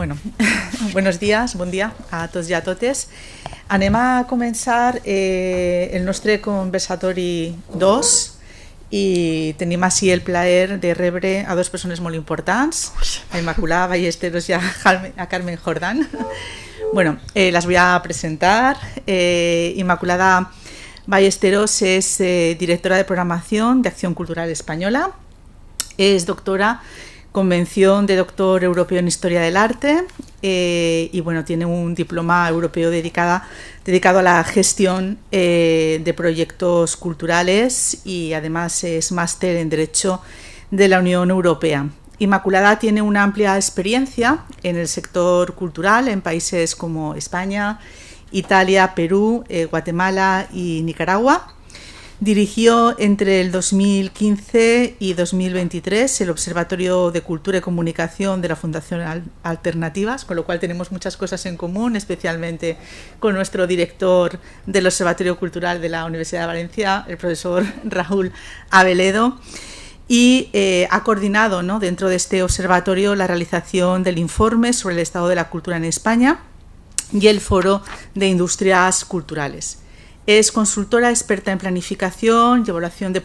Bueno, buenos días, bon dia a tots i a totes. Anem a començar el nostre conversatori 2 i tenim així el plaer de rebre a dos persones molt importants, a Immaculada Ballesteros y a Carmen Jordán. Bueno, las voy a presentar. Immaculada Ballesteros es directora de programación de Acción Cultural Española, es doctora Convención de Doctor Europeo en Historia del Arte y bueno, tiene un diploma europeo dedicado a la gestión de proyectos culturales y además es máster en Derecho de la Unión Europea. Immaculada tiene una amplia experiencia en el sector cultural en países como España, Italia, Perú, Guatemala y Nicaragua. Dirigió entre el 2015 y 2023 el Observatorio de Cultura y Comunicación de la Fundación Alternativas, con lo cual tenemos muchas cosas en común, especialmente con nuestro director del Observatorio Cultural de la Universidad de Valencia, el profesor Raúl Aveledo, y ha coordinado, ¿no?, dentro de este observatorio la realización del informe sobre el estado de la cultura en España y el Foro de Industrias Culturales. Es consultora experta en planificación y evaluación de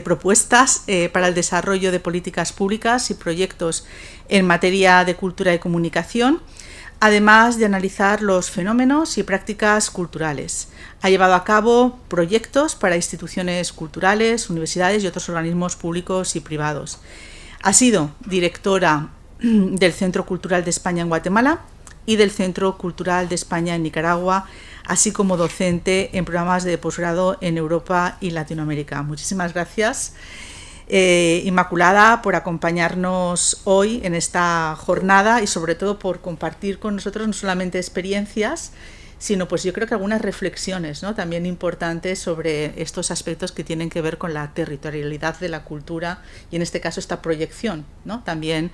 propuestas para el desarrollo de políticas públicas y proyectos en materia de cultura y comunicación, además de analizar los fenómenos y prácticas culturales. Ha llevado a cabo proyectos para instituciones culturales, universidades y otros organismos públicos y privados. Ha sido directora del Centro Cultural de España en Guatemala y del Centro Cultural de España en Nicaragua, así como docente en programas de posgrado en Europa y Latinoamérica. Muchísimas gracias, Immaculada, por acompañarnos hoy en esta jornada y sobre todo por compartir con nosotros no solamente experiencias, sino pues yo creo que algunas reflexiones, ¿no?, también importantes sobre estos aspectos que tienen que ver con la territorialidad de la cultura y en este caso esta proyección, ¿no?, también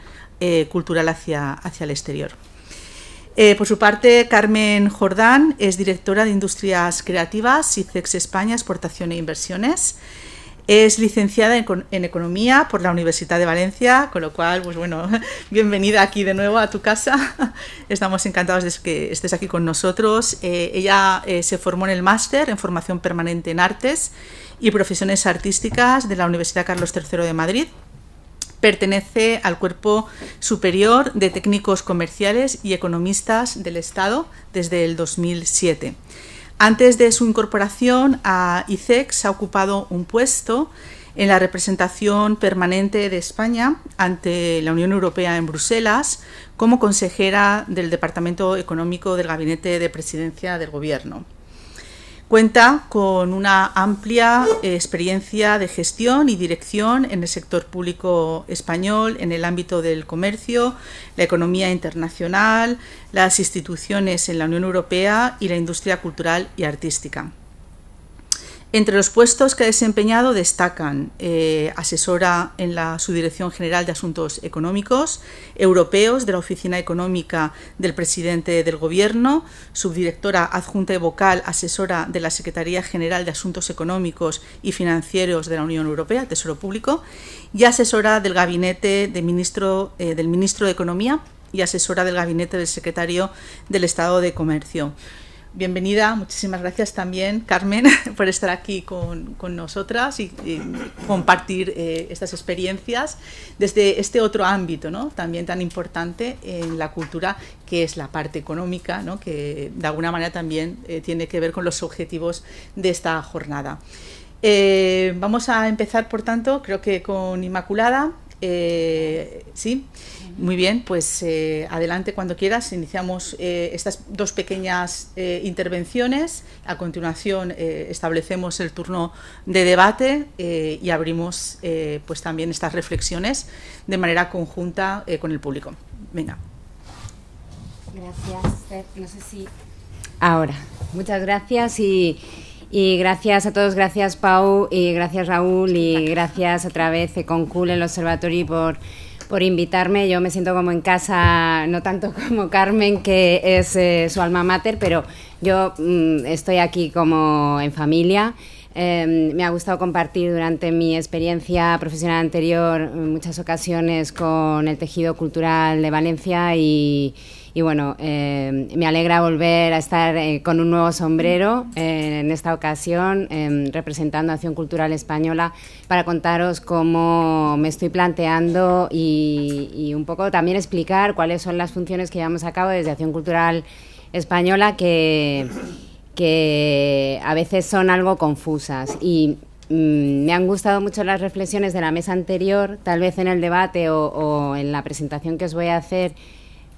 cultural hacia el exterior. Por su parte, Carmen Jordán es directora de Industrias Creativas, ICEX España, Exportación e Inversiones. Es licenciada en Economía por la Universidad de Valencia, con lo cual, pues bueno, bienvenida aquí de nuevo a tu casa. Estamos encantados de que estés aquí con nosotros. Ella se formó en el máster en Formación Permanente en Artes y Profesiones Artísticas de la Universidad Carlos III de Madrid. Pertenece al Cuerpo Superior de Técnicos Comerciales y Economistas del Estado desde el 2007. Antes de su incorporación a ICEX ha ocupado un puesto en la representación permanente de España ante la Unión Europea en Bruselas como consejera del Departamento Económico del Gabinete de Presidencia del Gobierno. Cuenta con una amplia experiencia de gestión y dirección en el sector público español, en el ámbito del comercio, la economía internacional, las instituciones en la Unión Europea y la industria cultural y artística. Entre los puestos que ha desempeñado destacan asesora en la Subdirección General de Asuntos Económicos Europeos de la Oficina Económica del Presidente del Gobierno, subdirectora adjunta y vocal asesora de la Secretaría General de Asuntos Económicos y Financieros de la Unión Europea, Tesoro Público, y asesora del Gabinete del Ministro de Economía y asesora del Gabinete del Secretario del Estado de Comercio. Bienvenida, muchísimas gracias también, Carmen, por estar aquí con nosotras y compartir estas experiencias desde este otro ámbito, ¿no?, también tan importante en la cultura, que es la parte económica, ¿no?, que de alguna manera también tiene que ver con los objetivos de esta jornada. Vamos a empezar, por tanto, creo que con Immaculada. Sí, muy bien, pues adelante cuando quieras. Iniciamos estas dos pequeñas intervenciones. A continuación establecemos el turno de debate y abrimos pues también estas reflexiones de manera conjunta con el público. Venga. Gracias, no sé si... Ahora, muchas gracias y gracias a todos, gracias Pau y gracias Raúl y gracias otra vez Econcul, el Observatorio, por invitarme. Yo me siento como en casa, no tanto como Carmen, que es su alma mater, pero yo estoy aquí como en familia. Me ha gustado compartir durante mi experiencia profesional anterior en muchas ocasiones con el tejido cultural de Valencia y bueno, me alegra volver a estar con un nuevo sombrero en esta ocasión, representando a Acción Cultural Española, para contaros cómo me estoy planteando y un poco también explicar cuáles son las funciones que llevamos a cabo desde Acción Cultural Española, que a veces son algo confusas. Y me han gustado mucho las reflexiones de la mesa anterior. Tal vez en el debate o en la presentación que os voy a hacer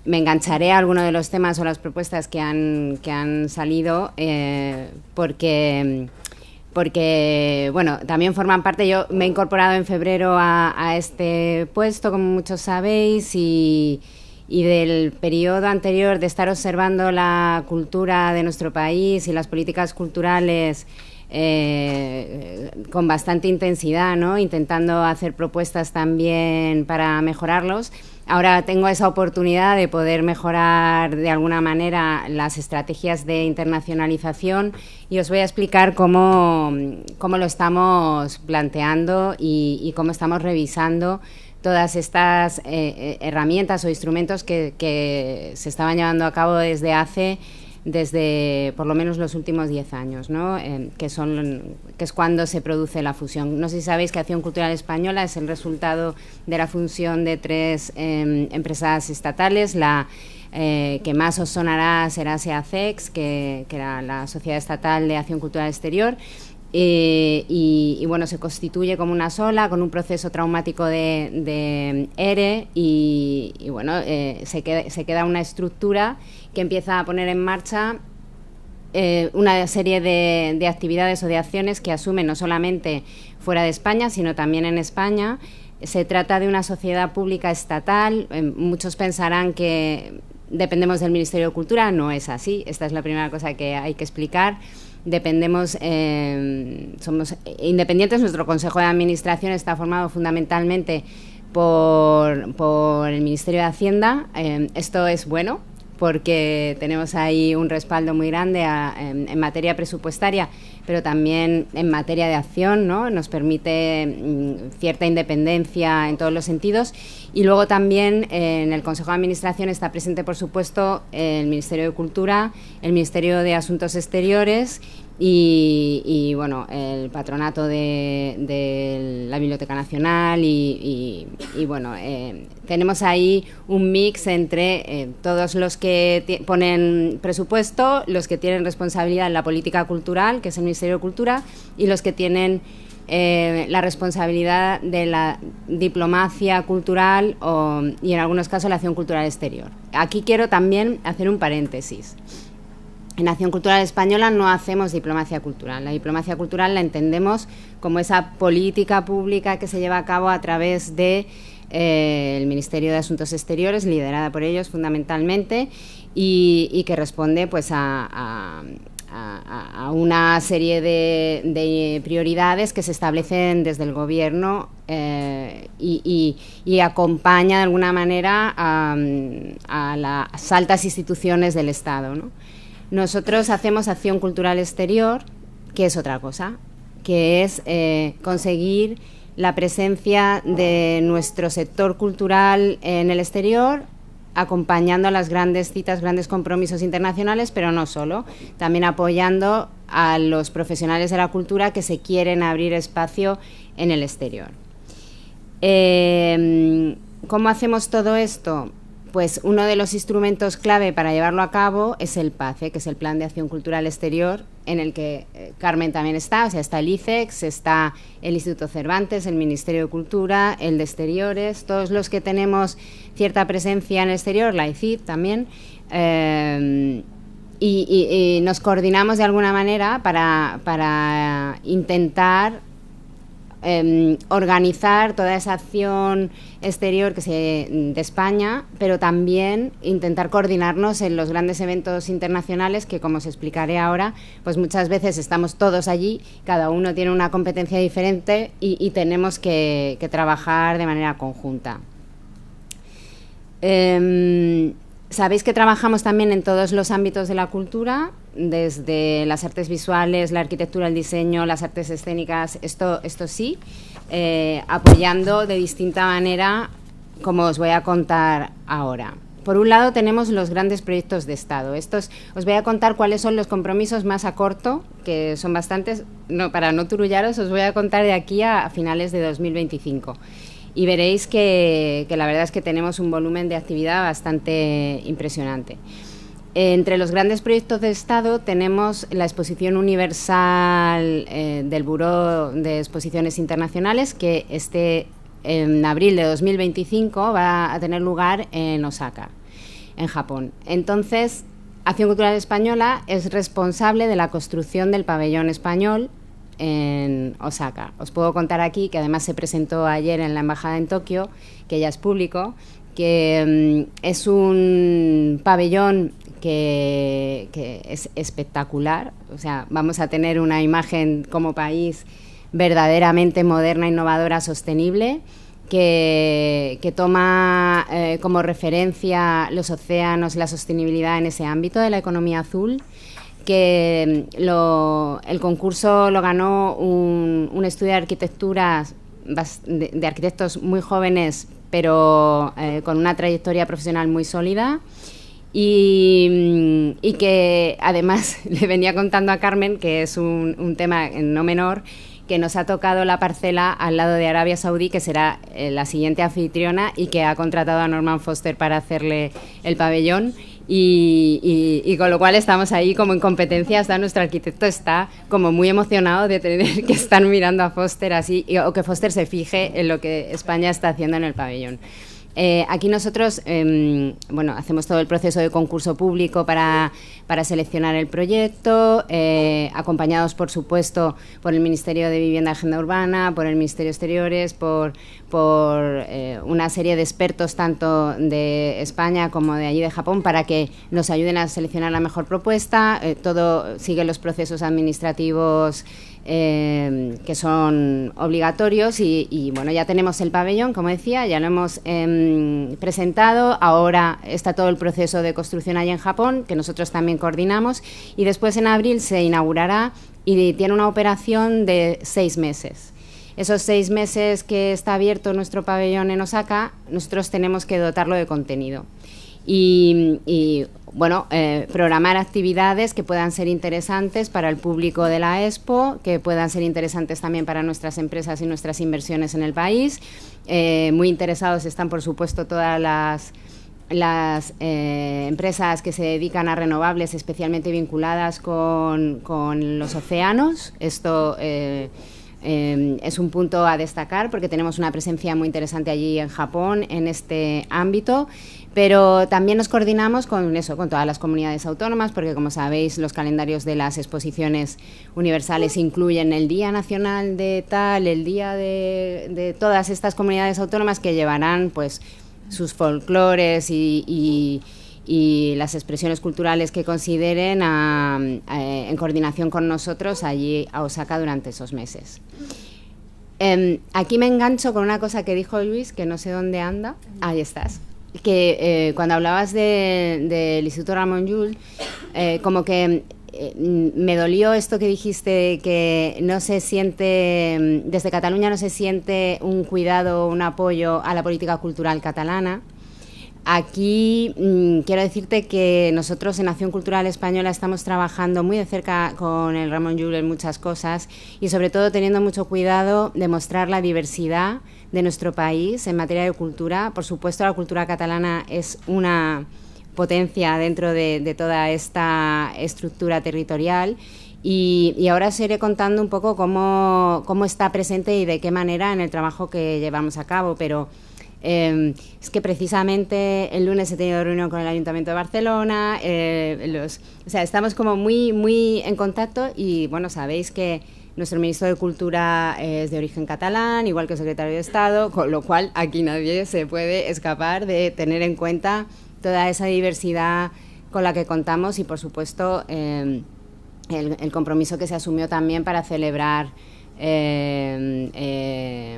me engancharé a alguno de los temas o las propuestas que han salido, porque bueno, también forman parte. Yo me he incorporado en febrero a este puesto, como muchos sabéis, y del periodo anterior de estar observando la cultura de nuestro país y las políticas culturales con bastante intensidad, ¿no? Intentando hacer propuestas también para mejorarlos. Ahora tengo esa oportunidad de poder mejorar de alguna manera las estrategias de internacionalización y os voy a explicar cómo lo estamos planteando y cómo estamos revisando todas estas herramientas o instrumentos que se estaban llevando a cabo desde por lo menos los últimos 10 años, ¿no? que es cuando se produce la fusión. No sé si sabéis que Acción Cultural Española es el resultado de la fusión de 3 empresas estatales. La que más os sonará será SEACEX, que era la Sociedad Estatal de Acción Cultural Exterior, y bueno, se constituye como una sola, con un proceso traumático de ERE y bueno, se queda una estructura que empieza a poner en marcha una serie de actividades o de acciones que asumen no solamente fuera de España, sino también en España. Se trata de una sociedad pública estatal. Muchos pensarán que dependemos del Ministerio de Cultura. No es así. Esta es la primera cosa que hay que explicar. Dependemos, somos independientes. Nuestro Consejo de Administración está formado fundamentalmente por el Ministerio de Hacienda. Esto es bueno, porque tenemos ahí un respaldo muy grande en materia presupuestaria, pero también en materia de acción, ¿no? Nos permite cierta independencia en todos los sentidos. Y luego también en el Consejo de Administración está presente, por supuesto, el Ministerio de Cultura, el Ministerio de Asuntos Exteriores y bueno, el patronato de la Biblioteca Nacional y bueno, tenemos ahí un mix entre todos los que ponen presupuesto, los que tienen responsabilidad en la política cultural, que es el Ministerio de Cultura, y los que tienen la responsabilidad de la diplomacia cultural y en algunos casos la acción cultural exterior. Aquí quiero también hacer un paréntesis. En Acción Cultural Española no hacemos diplomacia cultural. La diplomacia cultural la entendemos como esa política pública que se lleva a cabo a través de el Ministerio de Asuntos Exteriores, liderada por ellos fundamentalmente, y que responde pues a una serie de prioridades que se establecen desde el Gobierno y acompaña de alguna manera a las altas instituciones del Estado, ¿no? Nosotros hacemos acción cultural exterior, que es otra cosa, que es conseguir la presencia de nuestro sector cultural en el exterior, acompañando a las grandes citas, grandes compromisos internacionales, pero no solo, también apoyando a los profesionales de la cultura que se quieren abrir espacio en el exterior. ¿Cómo hacemos todo esto? Pues uno de los instrumentos clave para llevarlo a cabo es el PACE, que es el Plan de Acción Cultural Exterior, en el que Carmen también está, o sea, está el ICEX, está el Instituto Cervantes, el Ministerio de Cultura, el de Exteriores, todos los que tenemos cierta presencia en el exterior, la ICIP también, y nos coordinamos de alguna manera para intentar organizar toda esa acción exterior de España, pero también intentar coordinarnos en los grandes eventos internacionales que, como os explicaré ahora, pues muchas veces estamos todos allí, cada uno tiene una competencia diferente y tenemos que trabajar de manera conjunta. Sabéis que trabajamos también en todos los ámbitos de la cultura, desde las artes visuales, la arquitectura, el diseño, las artes escénicas, esto sí, apoyando de distinta manera, como os voy a contar ahora. Por un lado tenemos los grandes proyectos de Estado. Os voy a contar cuáles son los compromisos más a corto, que son bastantes. Para no turullaros, os voy a contar de aquí a finales de 2025. Y veréis que la verdad es que tenemos un volumen de actividad bastante impresionante. Entre los grandes proyectos de Estado tenemos la Exposición Universal del Buró de Exposiciones Internacionales, que en abril de 2025 va a tener lugar en Osaka, en Japón. Entonces, Acción Cultural Española es responsable de la construcción del pabellón español en Osaka. Os puedo contar aquí, que además se presentó ayer en la Embajada en Tokio, que ya es público, que es un pabellón que es espectacular. O sea, vamos a tener una imagen como país verdaderamente moderna, innovadora, sostenible, que toma como referencia los océanos, la sostenibilidad en ese ámbito de la economía azul, que el concurso lo ganó un estudio de arquitectura de arquitectos muy jóvenes, pero con una trayectoria profesional muy sólida. Y que además le venía contando a Carmen, que es un tema no menor, que nos ha tocado la parcela al lado de Arabia Saudí, que será la siguiente anfitriona, y que ha contratado a Norman Foster para hacerle el pabellón. Y con lo cual estamos ahí como en competencia. Hasta nuestro arquitecto está como muy emocionado de tener que estar mirando a Foster así, o que Foster se fije en lo que España está haciendo en el pabellón. Aquí nosotros hacemos todo el proceso de concurso público para seleccionar el proyecto, acompañados, por supuesto, por el Ministerio de Vivienda y Agenda Urbana, por el Ministerio de Exteriores, por una serie de expertos tanto de España como de allí de Japón, para que nos ayuden a seleccionar la mejor propuesta. Todo sigue los procesos administrativos que son obligatorios y bueno, ya tenemos el pabellón, como decía, ya lo hemos presentado. Ahora está todo el proceso de construcción allí en Japón, que nosotros también coordinamos, y después en abril se inaugurará y tiene una operación de 6 meses. Esos 6 meses que está abierto nuestro pabellón en Osaka, nosotros tenemos que dotarlo de contenido. Programar actividades que puedan ser interesantes para el público de la Expo, que puedan ser interesantes también para nuestras empresas y nuestras inversiones en el país. Muy interesados están, por supuesto, todas las empresas que se dedican a renovables, especialmente vinculadas con los océanos. Esto es un punto a destacar, porque tenemos una presencia muy interesante allí en Japón en este ámbito, pero también nos coordinamos con todas las comunidades autónomas, porque, como sabéis, los calendarios de las exposiciones universales incluyen el Día Nacional de tal, el día de todas estas comunidades autónomas, que llevarán pues sus folclores y las expresiones culturales que consideren en coordinación con nosotros allí a Osaka durante esos meses. Aquí me engancho con una cosa que dijo Luis, que no sé dónde anda. Ahí estás. Que cuando hablabas del Instituto Ramon Llull, como que me dolió esto que dijiste, que no se siente, desde Cataluña no se siente un cuidado, un apoyo a la política cultural catalana. Aquí quiero decirte que nosotros en Acción Cultural Española estamos trabajando muy de cerca con el Ramon Llull en muchas cosas, y sobre todo teniendo mucho cuidado de mostrar la diversidad de nuestro país en materia de cultura. Por supuesto, la cultura catalana es una potencia dentro de toda esta estructura territorial, y ahora os iré contando un poco cómo está presente y de qué manera en el trabajo que llevamos a cabo, pero es que precisamente el lunes he tenido reunión con el Ayuntamiento de Barcelona, estamos como muy, muy en contacto, y bueno, sabéis que nuestro ministro de Cultura es de origen catalán, igual que el secretario de Estado, con lo cual aquí nadie se puede escapar de tener en cuenta toda esa diversidad con la que contamos, y por supuesto el compromiso que se asumió también para celebrar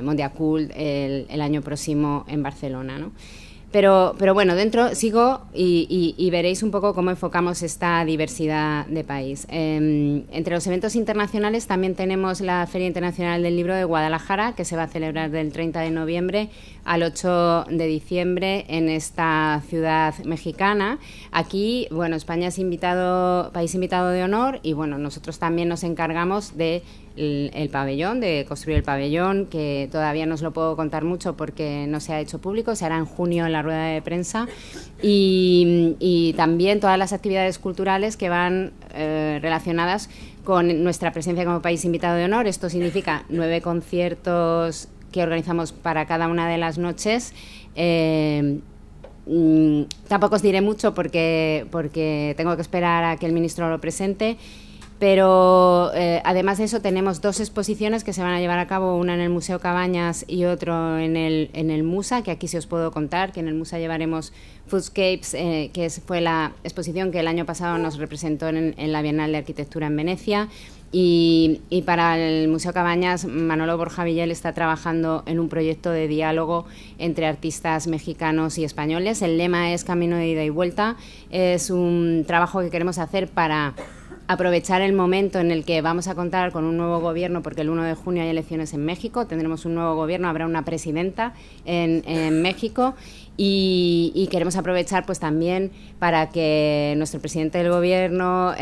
Mondiacult el año próximo en Barcelona, ¿no? Pero bueno, dentro sigo y veréis un poco cómo enfocamos esta diversidad de país. Entre los eventos internacionales también tenemos la Feria Internacional del Libro de Guadalajara, que se va a celebrar del 30 de noviembre al 8 de diciembre en esta ciudad mexicana. Aquí, bueno, España es país invitado de honor y, bueno, nosotros también nos encargamos de el pabellón, de construir el pabellón, que todavía no os lo puedo contar mucho porque no se ha hecho público, se hará en junio en la rueda de prensa, y también todas las actividades culturales que van relacionadas con nuestra presencia como país invitado de honor. Esto significa 9 conciertos que organizamos para cada una de las noches. Tampoco os diré mucho porque tengo que esperar a que el ministro lo presente. Pero además de eso tenemos 2 exposiciones que se van a llevar a cabo, una en el Museo Cabañas y otro en el Musa, que aquí sí os puedo contar, que en el Musa llevaremos Foodscapes, que fue la exposición que el año pasado nos representó en la Bienal de Arquitectura en Venecia. Y para el Museo Cabañas, Manolo Borja Villel está trabajando en un proyecto de diálogo entre artistas mexicanos y españoles. El lema es Camino de ida y vuelta. Es un trabajo que queremos hacer para aprovechar el momento en el que vamos a contar con un nuevo gobierno, porque el 1 de junio hay elecciones en México, tendremos un nuevo gobierno, habrá una presidenta en México, y queremos aprovechar pues también para que nuestro presidente del gobierno,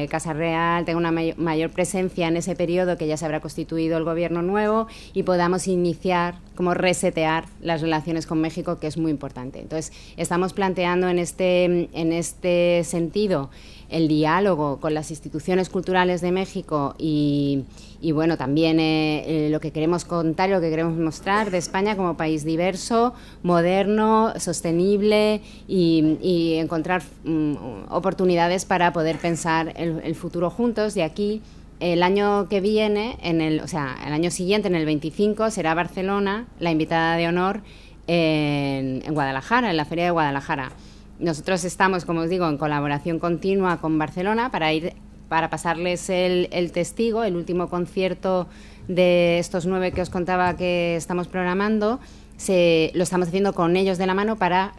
Casa Real, tenga una mayor presencia en ese periodo, que ya se habrá constituido el gobierno nuevo, y podamos iniciar, como resetear las relaciones con México, que es muy importante. Entonces, estamos planteando en este sentido el diálogo con las instituciones culturales de México y bueno, también lo que queremos contar y lo que queremos mostrar de España como país diverso, moderno, sostenible, y encontrar oportunidades para poder pensar el futuro juntos. De aquí, el año que viene, el año siguiente, en el 25, será Barcelona la invitada de honor en Guadalajara, en la Feria de Guadalajara. Nosotros estamos, como os digo, en colaboración continua con Barcelona para pasarles el testigo, el último concierto de estos 9 que os contaba que estamos programando. Lo estamos haciendo con ellos de la mano para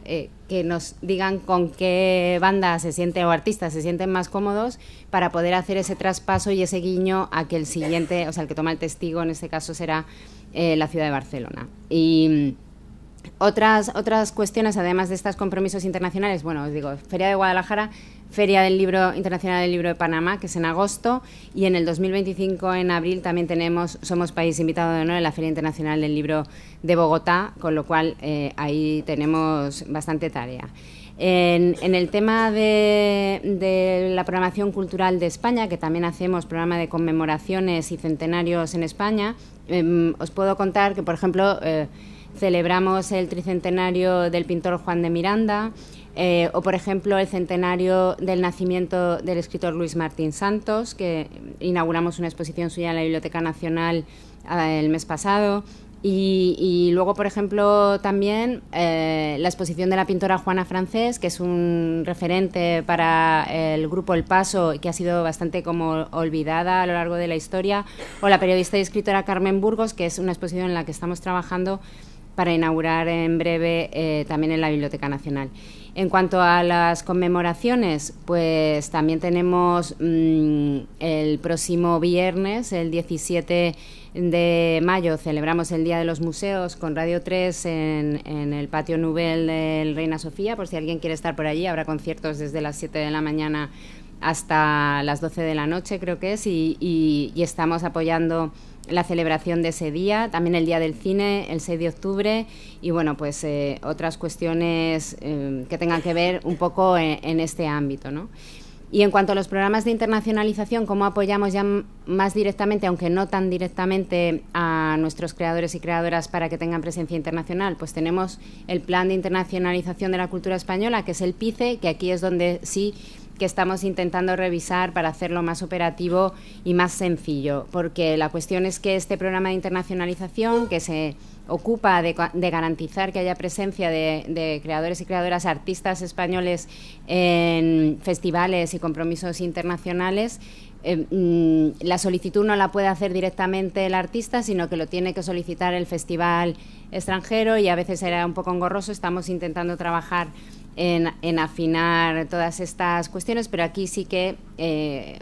que nos digan con qué banda se siente o artistas se sienten más cómodos, para poder hacer ese traspaso y ese guiño a que el siguiente, o sea, el que toma el testigo en este caso será la ciudad de Barcelona. Y otras cuestiones, además de estos compromisos internacionales, bueno, os digo, Feria de Guadalajara, Feria del Libro Internacional del Libro de Panamá, que es en agosto, y en el 2025, en abril, también somos país invitado de honor en la Feria Internacional del Libro de Bogotá, con lo cual ahí tenemos bastante tarea. En el tema de la programación cultural de España, que también hacemos programa de conmemoraciones y centenarios en España, os puedo contar que, por ejemplo, celebramos el tricentenario del pintor Juan de Miranda, o, por ejemplo, el centenario del nacimiento del escritor Luis Martín Santos, que inauguramos una exposición suya en la Biblioteca Nacional el mes pasado. Y luego, por ejemplo, también la exposición de la pintora Juana Francés, que es un referente para el grupo El Paso y que ha sido bastante como olvidada a lo largo de la historia, o la periodista y escritora Carmen Burgos, que es una exposición en la que estamos trabajando para inaugurar en breve también en la Biblioteca Nacional. En cuanto a las conmemoraciones, pues también tenemos el próximo viernes, el 17 de mayo, celebramos el Día de los Museos con Radio 3 en el Patio Nouvel del Reina Sofía, por si alguien quiere estar por allí. Habrá conciertos desde las 7 de la mañana hasta las 12 de la noche, creo que es, y estamos apoyando la celebración de ese día, también el Día del Cine, el 6 de octubre, y bueno, pues otras cuestiones que tengan que ver un poco en este ámbito, ¿no? Y en cuanto a los programas de internacionalización, ¿cómo apoyamos ya más directamente, aunque no tan directamente, a nuestros creadores y creadoras para que tengan presencia internacional? Pues tenemos el Plan de Internacionalización de la Cultura Española, que es el PICE, que aquí es donde sí que estamos intentando revisar para hacerlo más operativo y más sencillo, porque la cuestión es que este programa de internacionalización, que se ocupa de garantizar que haya presencia de creadores y creadoras, artistas españoles en festivales y compromisos internacionales, la solicitud no la puede hacer directamente el artista, sino que lo tiene que solicitar el festival extranjero y a veces era un poco engorroso. Estamos intentando trabajar en afinar todas estas cuestiones, pero aquí sí que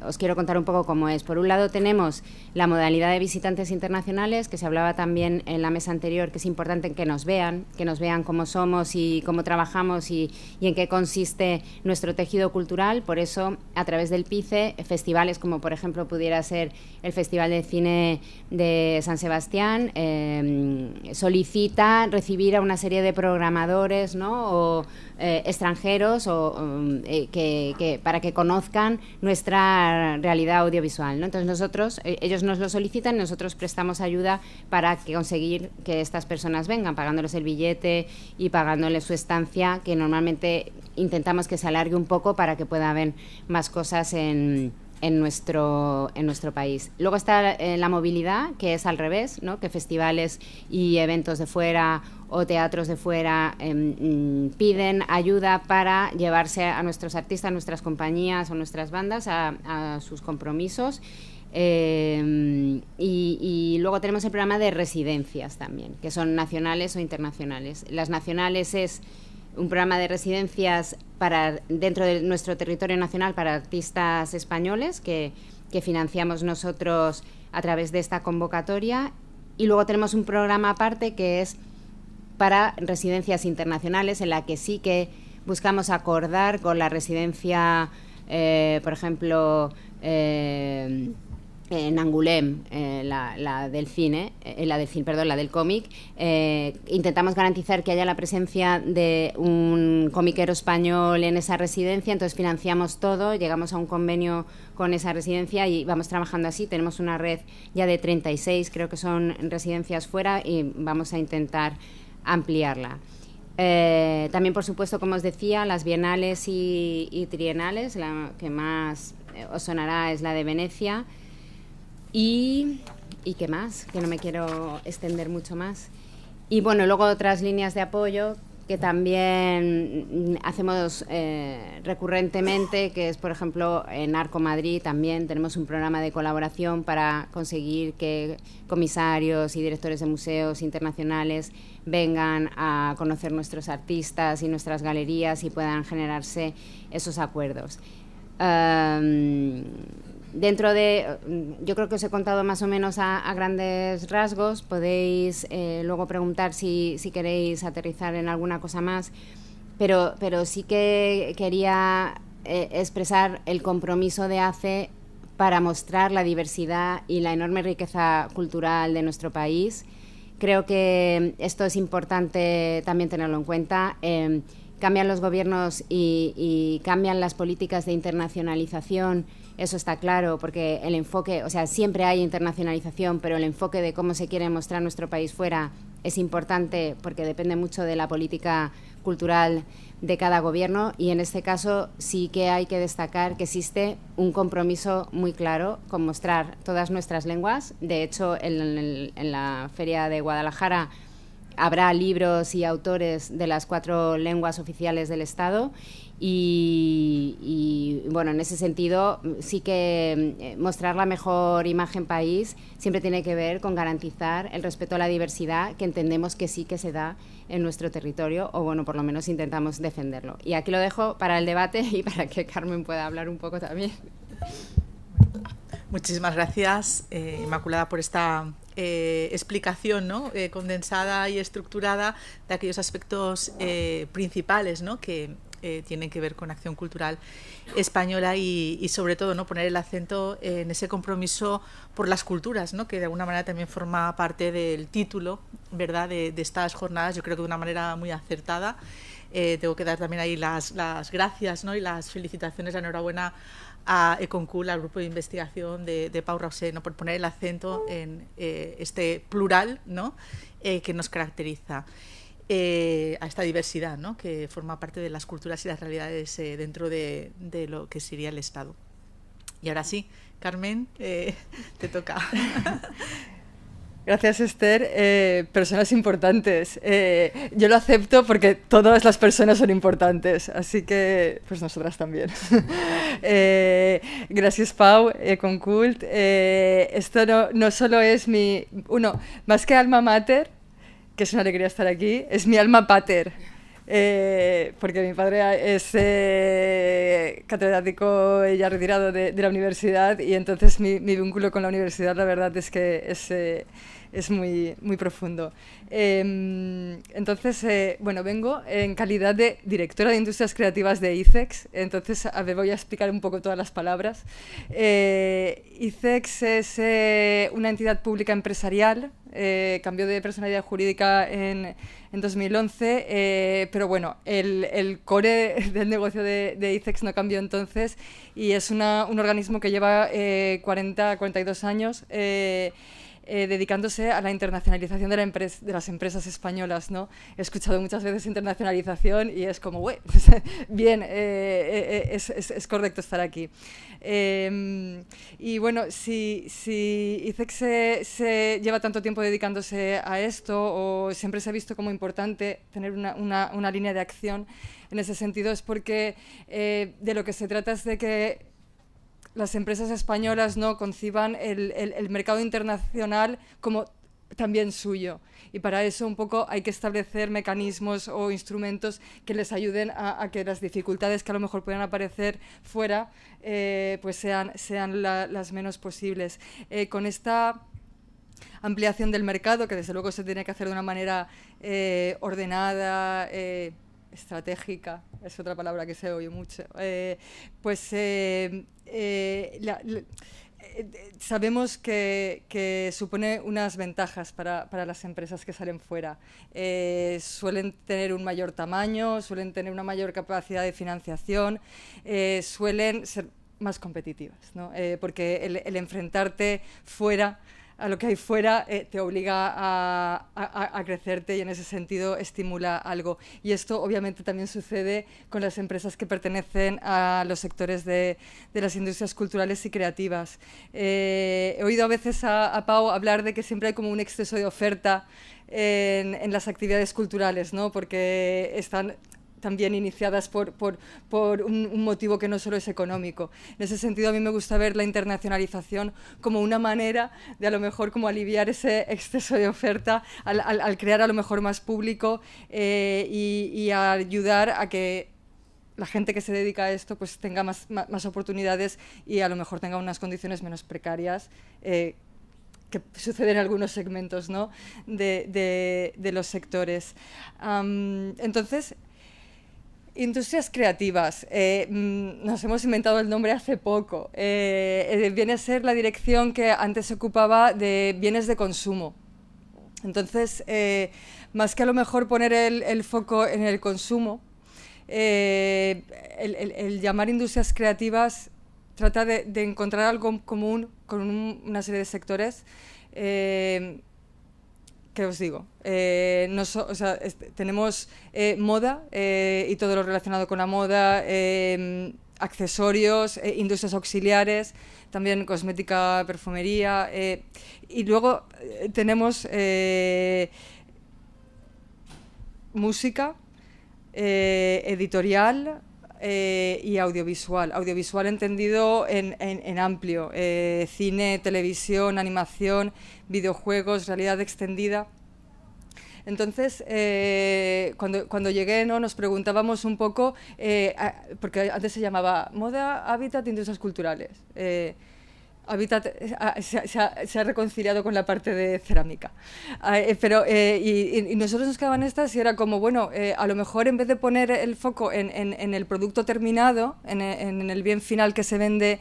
os quiero contar un poco cómo es. Por un lado tenemos la modalidad de visitantes internacionales, que se hablaba también en la mesa anterior, que es importante que nos vean cómo somos y cómo trabajamos y en qué consiste nuestro tejido cultural. Por eso, a través del PICE, festivales como por ejemplo pudiera ser el Festival de Cine de San Sebastián, solicita recibir a una serie de programadores, ¿no? O extranjeros para que conozcan nuestra realidad audiovisual, ¿no? Entonces ellos nos lo solicitan y nosotros prestamos ayuda para conseguir que estas personas vengan, pagándoles el billete y pagándoles su estancia, que normalmente intentamos que se alargue un poco para que pueda haber más cosas en nuestro país. Luego está la movilidad, que es al revés, ¿no? Que festivales y eventos de fuera o teatros de fuera piden ayuda para llevarse a nuestros artistas, a nuestras compañías o nuestras bandas a sus compromisos. Y luego tenemos el programa de residencias también, que son nacionales o internacionales. Las nacionales es un programa de residencias dentro de nuestro territorio nacional para artistas españoles que financiamos nosotros a través de esta convocatoria, y luego tenemos un programa aparte que es para residencias internacionales, en la que sí que buscamos acordar con la residencia, por ejemplo, en Angoulême, la del cine, la del cómic, intentamos garantizar que haya la presencia de un comiquero español en esa residencia, entonces financiamos todo, llegamos a un convenio con esa residencia y vamos trabajando así. Tenemos una red ya de 36, creo que son residencias fuera, y vamos a intentar ampliarla. También, por supuesto, como os decía, las bienales y trienales, la que más os sonará es la de Venecia. ¿Y qué más? Que no me quiero extender mucho más. Y bueno, luego otras líneas de apoyo que también hacemos recurrentemente, que es, por ejemplo, en Arco Madrid también tenemos un programa de colaboración para conseguir que comisarios y directores de museos internacionales vengan a conocer nuestros artistas y nuestras galerías y puedan generarse esos acuerdos. Dentro de, yo creo que os he contado más o menos a grandes rasgos, podéis luego preguntar si queréis aterrizar en alguna cosa más, pero sí que quería expresar el compromiso de ACE para mostrar la diversidad y la enorme riqueza cultural de nuestro país. Creo que esto es importante también tenerlo en cuenta. Cambian los gobiernos y cambian las políticas de internacionalización. Eso está claro, porque el enfoque, o sea, siempre hay internacionalización, pero el enfoque de cómo se quiere mostrar nuestro país fuera es importante porque depende mucho de la política cultural de cada gobierno, y en este caso sí que hay que destacar que existe un compromiso muy claro con mostrar todas nuestras lenguas. De hecho, en la Feria de Guadalajara habrá libros y autores de las 4 lenguas oficiales del Estado y bueno, en ese sentido sí que mostrar la mejor imagen país siempre tiene que ver con garantizar el respeto a la diversidad, que entendemos que sí que se da en nuestro territorio, o bueno, por lo menos intentamos defenderlo. Y aquí lo dejo para el debate y para que Carmen pueda hablar un poco también. Muchísimas gracias, Inmaculada, por esta explicación, ¿no? Condensada y estructurada de aquellos aspectos principales, ¿no? Que tienen que ver con acción cultural española y sobre todo, ¿no? Poner el acento en ese compromiso por las culturas, ¿no? Que de alguna manera también forma parte del título, ¿verdad? de estas jornadas, yo creo que de una manera muy acertada. Tengo que dar también ahí las gracias, ¿no? Y las felicitaciones, la enhorabuena a Econcul, al grupo de investigación de Pau Rosé, ¿no? Por poner el acento en este plural, ¿no? Que nos caracteriza, a esta diversidad, ¿no? Que forma parte de las culturas y las realidades dentro de lo que sería el Estado. Y ahora sí, Carmen, te toca. Gracias, Esther. Personas importantes. Yo lo acepto porque todas las personas son importantes, así que pues nosotras también. Gracias, Pau, Econcult. Esto no solo es más que alma mater, que es una alegría estar aquí. Es mi alma pater, porque mi padre es catedrático ya retirado de la universidad, y entonces mi vínculo con la universidad, la verdad es que es muy, muy profundo. Entonces, bueno, vengo en calidad de directora de Industrias Creativas de ICEX, entonces a ver, voy a explicar un poco todas las palabras. ICEX es una entidad pública empresarial, cambió de personalidad jurídica en 2011, pero bueno, el core del negocio de ICEX no cambió entonces, y es un organismo que lleva 42 años dedicándose a la internacionalización de las empresas españolas, ¿no? He escuchado muchas veces internacionalización y es como, bien, es correcto estar aquí. Y bueno, si ICEX se lleva tanto tiempo dedicándose a esto, o siempre se ha visto como importante tener una línea de acción en ese sentido, es porque de lo que se trata es de que las empresas españolas no conciban el mercado internacional como también suyo, y para eso un poco hay que establecer mecanismos o instrumentos que les ayuden a que las dificultades que a lo mejor puedan aparecer fuera pues sean las menos posibles. Con esta ampliación del mercado, que desde luego se tiene que hacer de una manera ordenada, estratégica, es otra palabra que se oye mucho, sabemos que supone unas ventajas para las empresas que salen fuera. Suelen tener un mayor tamaño, suelen tener una mayor capacidad de financiación, suelen ser más competitivas, ¿no? Porque el enfrentarte fuera a lo que hay fuera te obliga a crecerte, y en ese sentido estimula algo. Y esto obviamente también sucede con las empresas que pertenecen a los sectores de las industrias culturales y creativas. He oído a veces a Pau hablar de que siempre hay como un exceso de oferta en las actividades culturales, ¿no? Porque están también iniciadas por un motivo que no solo es económico. En ese sentido, a mí me gusta ver la internacionalización como una manera de a lo mejor como aliviar ese exceso de oferta al crear a lo mejor más público y a ayudar a que la gente que se dedica a esto pues tenga más oportunidades y a lo mejor tenga unas condiciones menos precarias, que sucede en algunos segmentos, ¿no? de los sectores. Entonces, Industrias Creativas, nos hemos inventado el nombre hace poco. Viene a ser la dirección que antes se ocupaba de bienes de consumo. Entonces, más que a lo mejor poner el foco en el consumo, el llamar Industrias Creativas trata de encontrar algo común con una serie de sectores. ¿Qué os digo? Tenemos moda y todo lo relacionado con la moda, accesorios, industrias auxiliares, también cosmética, perfumería, y luego tenemos música, editorial y audiovisual. Audiovisual entendido en amplio, cine, televisión, animación, videojuegos, realidad extendida. Entonces, cuando llegué, ¿no?, nos preguntábamos un poco, porque antes se llamaba Moda, Hábitat, Industrias Culturales. Hábitat se ha reconciliado con la parte de cerámica. Y nosotros nos quedaban estas y era como, bueno, a lo mejor en vez de poner el foco en el producto terminado, en el bien final que se vende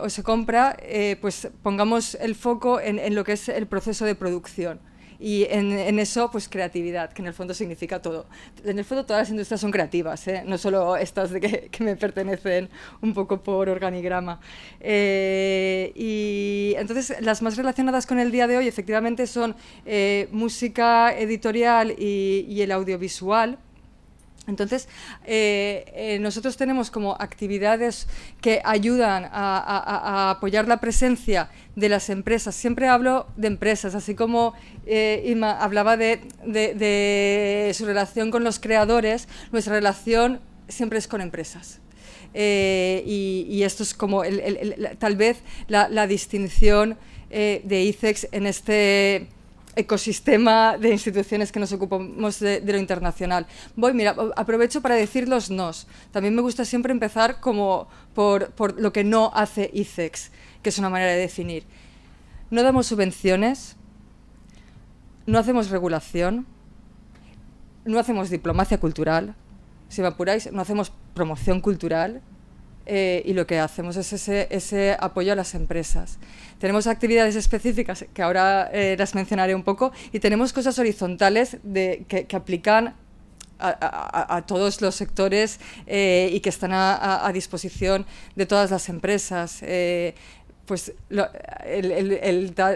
o se compra, pues pongamos el foco en lo que es el proceso de producción. Y en eso, pues creatividad, que en el fondo significa todo. En el fondo todas las industrias son creativas, no solo estas de que me pertenecen un poco por organigrama. Y entonces las más relacionadas con el día de hoy efectivamente son música, editorial y el audiovisual. Entonces, nosotros tenemos como actividades que ayudan a apoyar la presencia de las empresas. Siempre hablo de empresas, así como Inma hablaba de su relación con los creadores, nuestra relación siempre es con empresas. Y esto es como tal vez la distinción de ICEX en este ecosistema de instituciones que nos ocupamos de lo internacional. Mira, aprovecho para decir los nos. También me gusta siempre empezar como por lo que no hace ICEX, que es una manera de definir. No damos subvenciones, no hacemos regulación, no hacemos diplomacia cultural, si me apuráis, no hacemos promoción cultural, y lo que hacemos es ese apoyo a las empresas. Tenemos actividades específicas que ahora las mencionaré un poco, y tenemos cosas horizontales que aplican a todos los sectores y que están a disposición de todas las empresas. Pues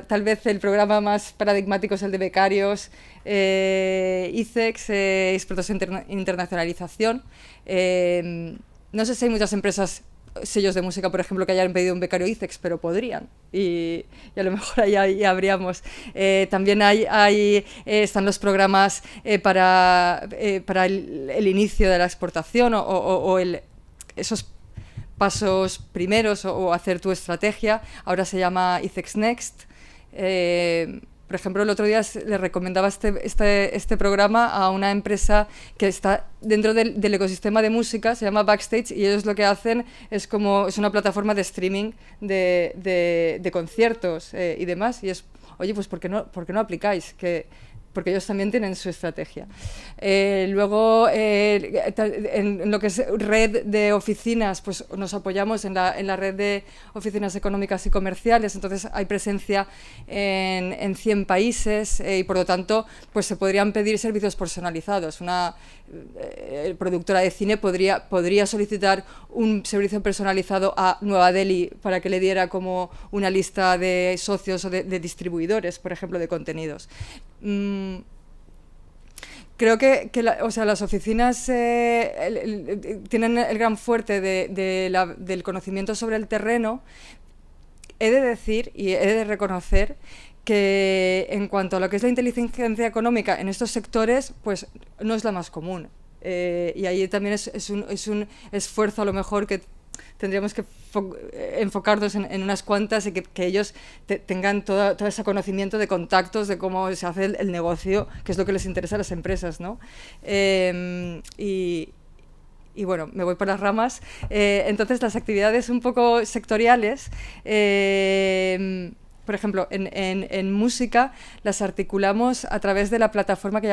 tal vez el programa más paradigmático es el de becarios, ICEX, expertos en internacionalización. No sé si hay muchas empresas, sellos de música, por ejemplo, que hayan pedido un becario ICEX, pero podrían, y a lo mejor ahí habríamos. También están los programas para el inicio de la exportación o esos pasos primeros o hacer tu estrategia. Ahora se llama ICEX Next. Por ejemplo, el otro día le recomendaba este programa a una empresa que está dentro del ecosistema de música, se llama Backstage, y ellos lo que hacen es una plataforma de streaming de conciertos y demás. Y es, oye, pues ¿por qué no aplicáis? Porque ellos también tienen su estrategia. Luego, en lo que es red de oficinas, pues nos apoyamos en la red de oficinas económicas y comerciales. Entonces hay presencia en 100 países y por lo tanto pues se podrían pedir servicios personalizados. Una productora de cine podría solicitar un servicio personalizado a Nueva Delhi para que le diera como una lista de socios o de distribuidores, por ejemplo, de contenidos. Creo que las oficinas tienen el gran fuerte del conocimiento sobre el terreno. He de decir y he de reconocer que en cuanto a lo que es la inteligencia económica en estos sectores, pues no es la más común. Y ahí también es un esfuerzo a lo mejor que tendríamos que enfocarnos en unas cuantas y que ellos tengan todo ese conocimiento de contactos, de cómo se hace el negocio, que es lo que les interesa a las empresas, ¿no? Y bueno, me voy por las ramas. Entonces, las actividades un poco sectoriales, por ejemplo, en música las articulamos a través de la plataforma que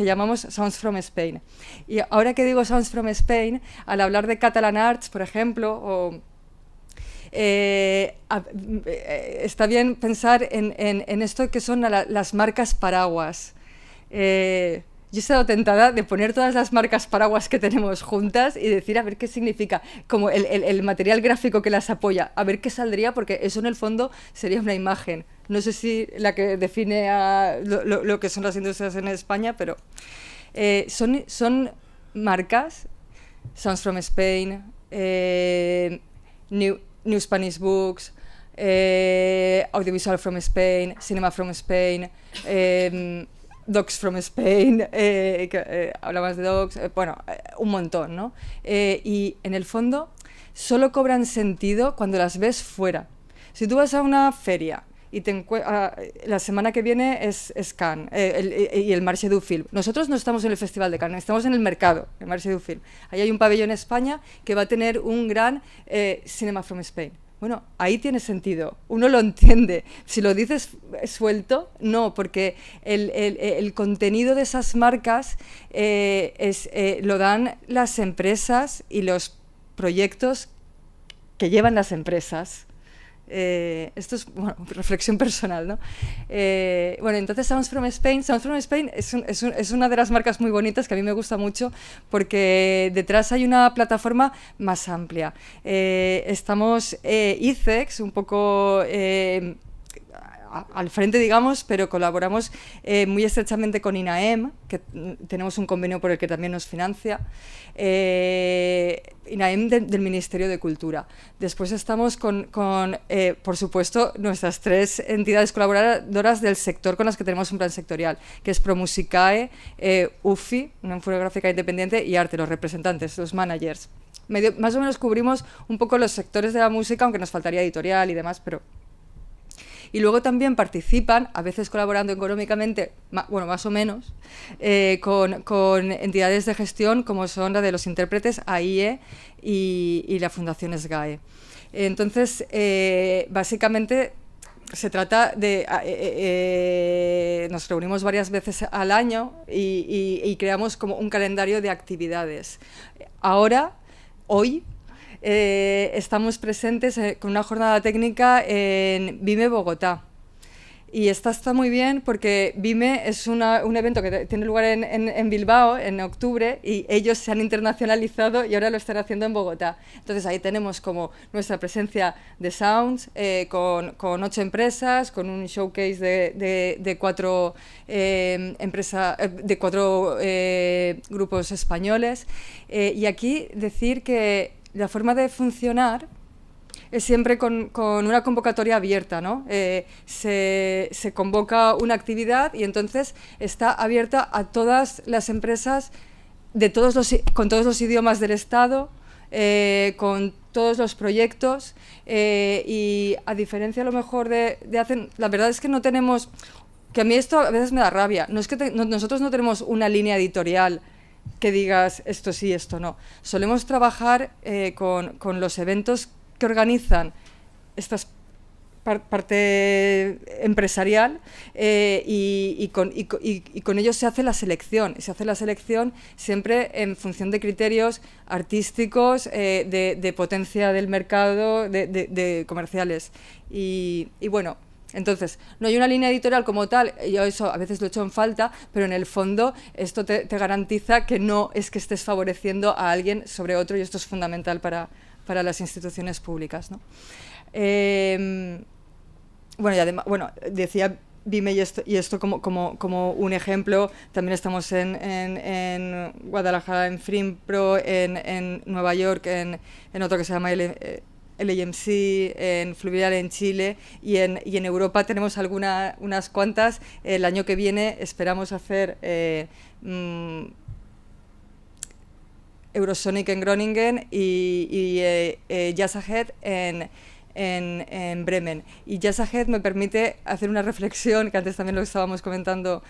llamamos Sounds from Spain. Y ahora que digo Sounds from Spain, al hablar de Catalan Arts, por ejemplo, está bien pensar en esto que son las marcas paraguas. Yo he estado tentada de poner todas las marcas paraguas que tenemos juntas y decir a ver qué significa, como el material gráfico que las apoya, a ver qué saldría, porque eso en el fondo sería una imagen. No sé si la que define lo que son las industrias en España, pero son marcas, Sounds from Spain, New Spanish Books, Audiovisual from Spain, Cinema from Spain, Dogs from Spain, hablabas de Dogs, un montón, ¿no? Y en el fondo solo cobran sentido cuando las ves fuera. Si tú vas a una feria y la semana que viene es Cannes y el Marché du Film. Nosotros no estamos en el Festival de Cannes, estamos en el mercado, el Marché du Film. Ahí hay un pabellón en España que va a tener un gran Cinema from Spain. Bueno, ahí tiene sentido, uno lo entiende. Si lo dices suelto, no, porque el contenido de esas marcas lo dan las empresas y los proyectos que llevan las empresas. Esto es reflexión personal, ¿no? Entonces Sounds from Spain es una de las marcas muy bonitas que a mí me gusta mucho porque detrás hay una plataforma más amplia. Estamos ICEX un poco al frente, digamos, pero colaboramos muy estrechamente con INAEM, que tenemos un convenio por el que también nos financia, INAEM del Ministerio de Cultura. Después estamos con por supuesto, nuestras 3 entidades colaboradoras del sector con las que tenemos un plan sectorial, que es Promusicae, UFI, una infográfica independiente, y Arte, los representantes, los managers. Más o menos cubrimos un poco los sectores de la música, aunque nos faltaría editorial y demás, pero... y luego también participan, a veces colaborando económicamente, bueno, más o menos, con entidades de gestión como son la de los intérpretes, AIE y la Fundación SGAE. Entonces, básicamente se trata de... nos reunimos varias veces al año y creamos como un calendario de actividades. Ahora, hoy, estamos presentes con una jornada técnica en BIME Bogotá. Y esta está muy bien porque BIME es un evento que tiene lugar en Bilbao en octubre y ellos se han internacionalizado y ahora lo están haciendo en Bogotá. Entonces ahí tenemos como nuestra presencia de Sounds con 8 empresas, con un showcase de 4 grupos españoles. Y aquí decir que la forma de funcionar es siempre con una convocatoria abierta, ¿no? Se convoca una actividad y entonces está abierta a todas las empresas con todos los idiomas del Estado, con todos los proyectos y a diferencia a lo mejor la verdad es que no tenemos, que a mí esto a veces me da rabia, no es que nosotros no tenemos una línea editorial que digas esto sí, esto no. Solemos trabajar con los eventos que organizan esta parte empresarial y con ellos se hace la selección. Se hace la selección siempre en función de criterios artísticos, de potencia del mercado, de comerciales. Y bueno, entonces, no hay una línea editorial como tal, yo eso a veces lo echo en falta, pero en el fondo esto te garantiza que no es que estés favoreciendo a alguien sobre otro y esto es fundamental para las instituciones públicas, ¿no? Bueno, y además, decía BIME y esto como un ejemplo, también estamos en Guadalajara, en FRIMPRO, en Nueva York, en otro que se llama LAMC, en Fluvial en Chile y en Europa tenemos unas cuantas. El año que viene esperamos hacer Eurosonic en Groningen y Jazz Ahead en Bremen. Y Jazz Ahead me permite hacer una reflexión, que antes también lo estábamos comentando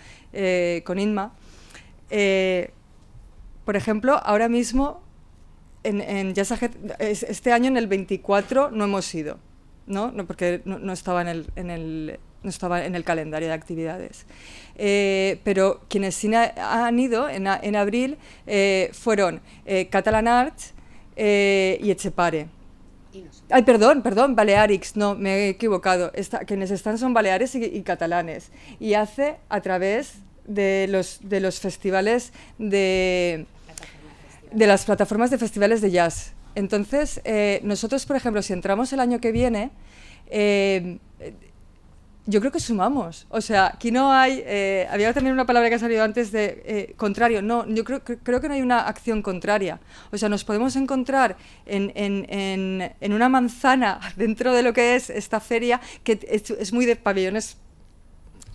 con Inma. Por ejemplo, ahora mismo en Jazz Ahead, este año en el 24 no hemos ido, ¿no? Porque no estaba no estaba en el calendario de actividades. Pero quienes sí han ido en abril fueron Catalan Arts y Etxepare. Ay, perdón, Balearics, no, me he equivocado. Quienes están son baleares y catalanes. Y hace a través de los festivales de las plataformas de festivales de jazz. Entonces, nosotros, por ejemplo, si entramos el año que viene, yo creo que sumamos. O sea, aquí no hay... había también una palabra que ha salido antes de contrario. No, yo creo que no hay una acción contraria. O sea, nos podemos encontrar en una manzana dentro de lo que es esta feria, que es muy de pabellones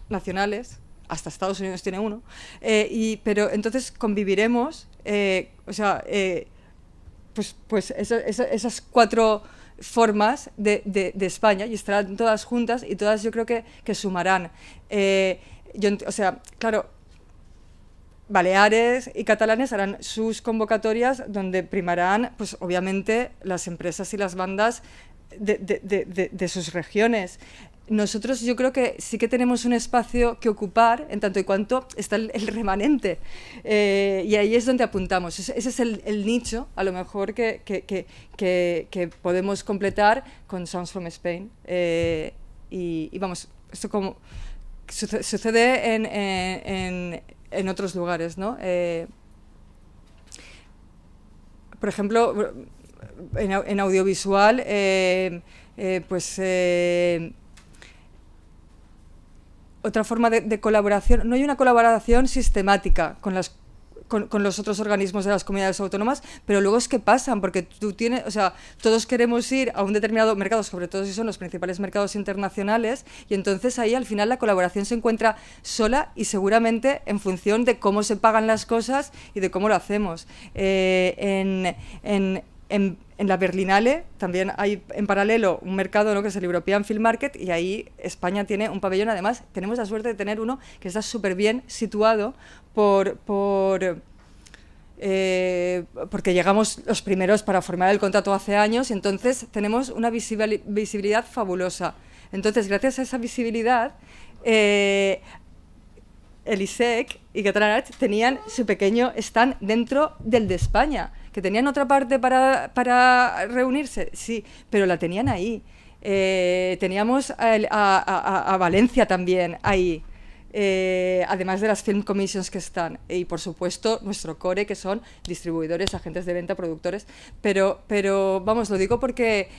nacionales, hasta Estados Unidos tiene uno, pero entonces conviviremos, pues esas 4 formas de España y estarán todas juntas y todas yo creo que sumarán. Claro, Baleares y catalanes harán sus convocatorias donde primarán, pues obviamente, las empresas y las bandas de sus regiones. Nosotros yo creo que sí que tenemos un espacio que ocupar en tanto y cuanto está el remanente y ahí es donde apuntamos. Ese es el nicho a lo mejor que podemos completar con Sounds from Spain y vamos, esto como sucede en otros lugares, ¿no? Por ejemplo, en audiovisual otra forma de colaboración, no hay una colaboración sistemática con los otros organismos de las comunidades autónomas, pero luego es que pasan, porque todos queremos ir a un determinado mercado, sobre todo si son los principales mercados internacionales, y entonces ahí al final la colaboración se encuentra sola y seguramente en función de cómo se pagan las cosas y de cómo lo hacemos. En en la Berlinale también hay en paralelo un mercado, ¿no?, que es el European Film Market, y ahí España tiene un pabellón. Además, tenemos la suerte de tener uno que está súper bien situado porque llegamos los primeros para formar el contrato hace años, y entonces tenemos una visibilidad fabulosa. Entonces, gracias a esa visibilidad, el ISEC y Catalan Arts tenían su pequeño stand dentro del de España. ¿Que tenían otra parte para reunirse? Sí, pero la tenían ahí. Teníamos a Valencia también ahí, además de las Film Commissions que están. Y, por supuesto, nuestro core, que son distribuidores, agentes de venta, productores. Pero vamos, lo digo porque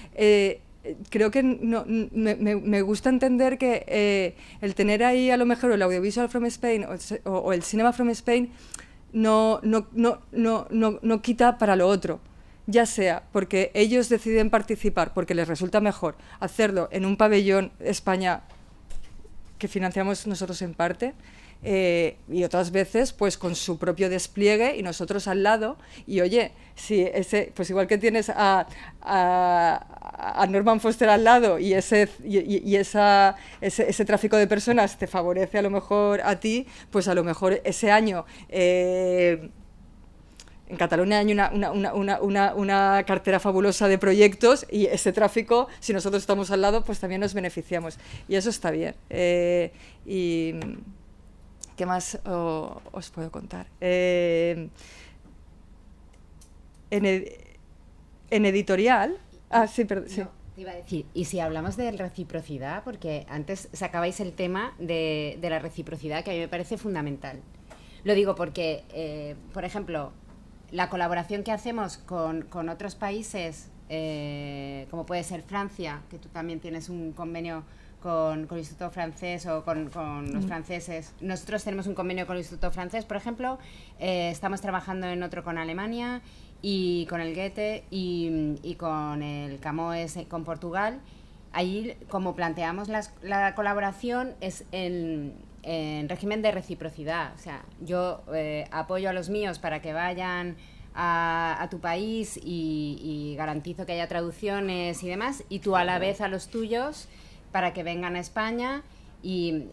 creo que me gusta entender que el tener ahí a lo mejor el Audiovisual from Spain o el Cinema from Spain no quita para lo otro, ya sea porque ellos deciden participar porque les resulta mejor hacerlo en un pabellón España que financiamos nosotros en parte, y otras veces pues con su propio despliegue y nosotros al lado. Y oye, si pues igual que tienes a Norman Foster al lado y ese tráfico de personas te favorece a lo mejor a ti, pues a lo mejor ese año en Cataluña hay una cartera fabulosa de proyectos, y ese tráfico, si nosotros estamos al lado, pues también nos beneficiamos, y eso está bien. Y ¿qué más os puedo contar? En editorial... sí, perdón. Sí. No, te iba a decir, y si hablamos de reciprocidad, porque antes sacabais el tema de la reciprocidad, que a mí me parece fundamental. Lo digo porque, por ejemplo, la colaboración que hacemos con otros países, como puede ser Francia, que tú también tienes un convenio con el Instituto Francés o con los franceses. Nosotros tenemos un convenio con el Instituto Francés, por ejemplo. Estamos trabajando en otro con Alemania y con el Goethe y con el Camões con Portugal. Allí, como planteamos la colaboración, es en régimen de reciprocidad. O sea, yo apoyo a los míos para que vayan a tu país y garantizo que haya traducciones y demás, y tú a la vez a los tuyos para que vengan a España, y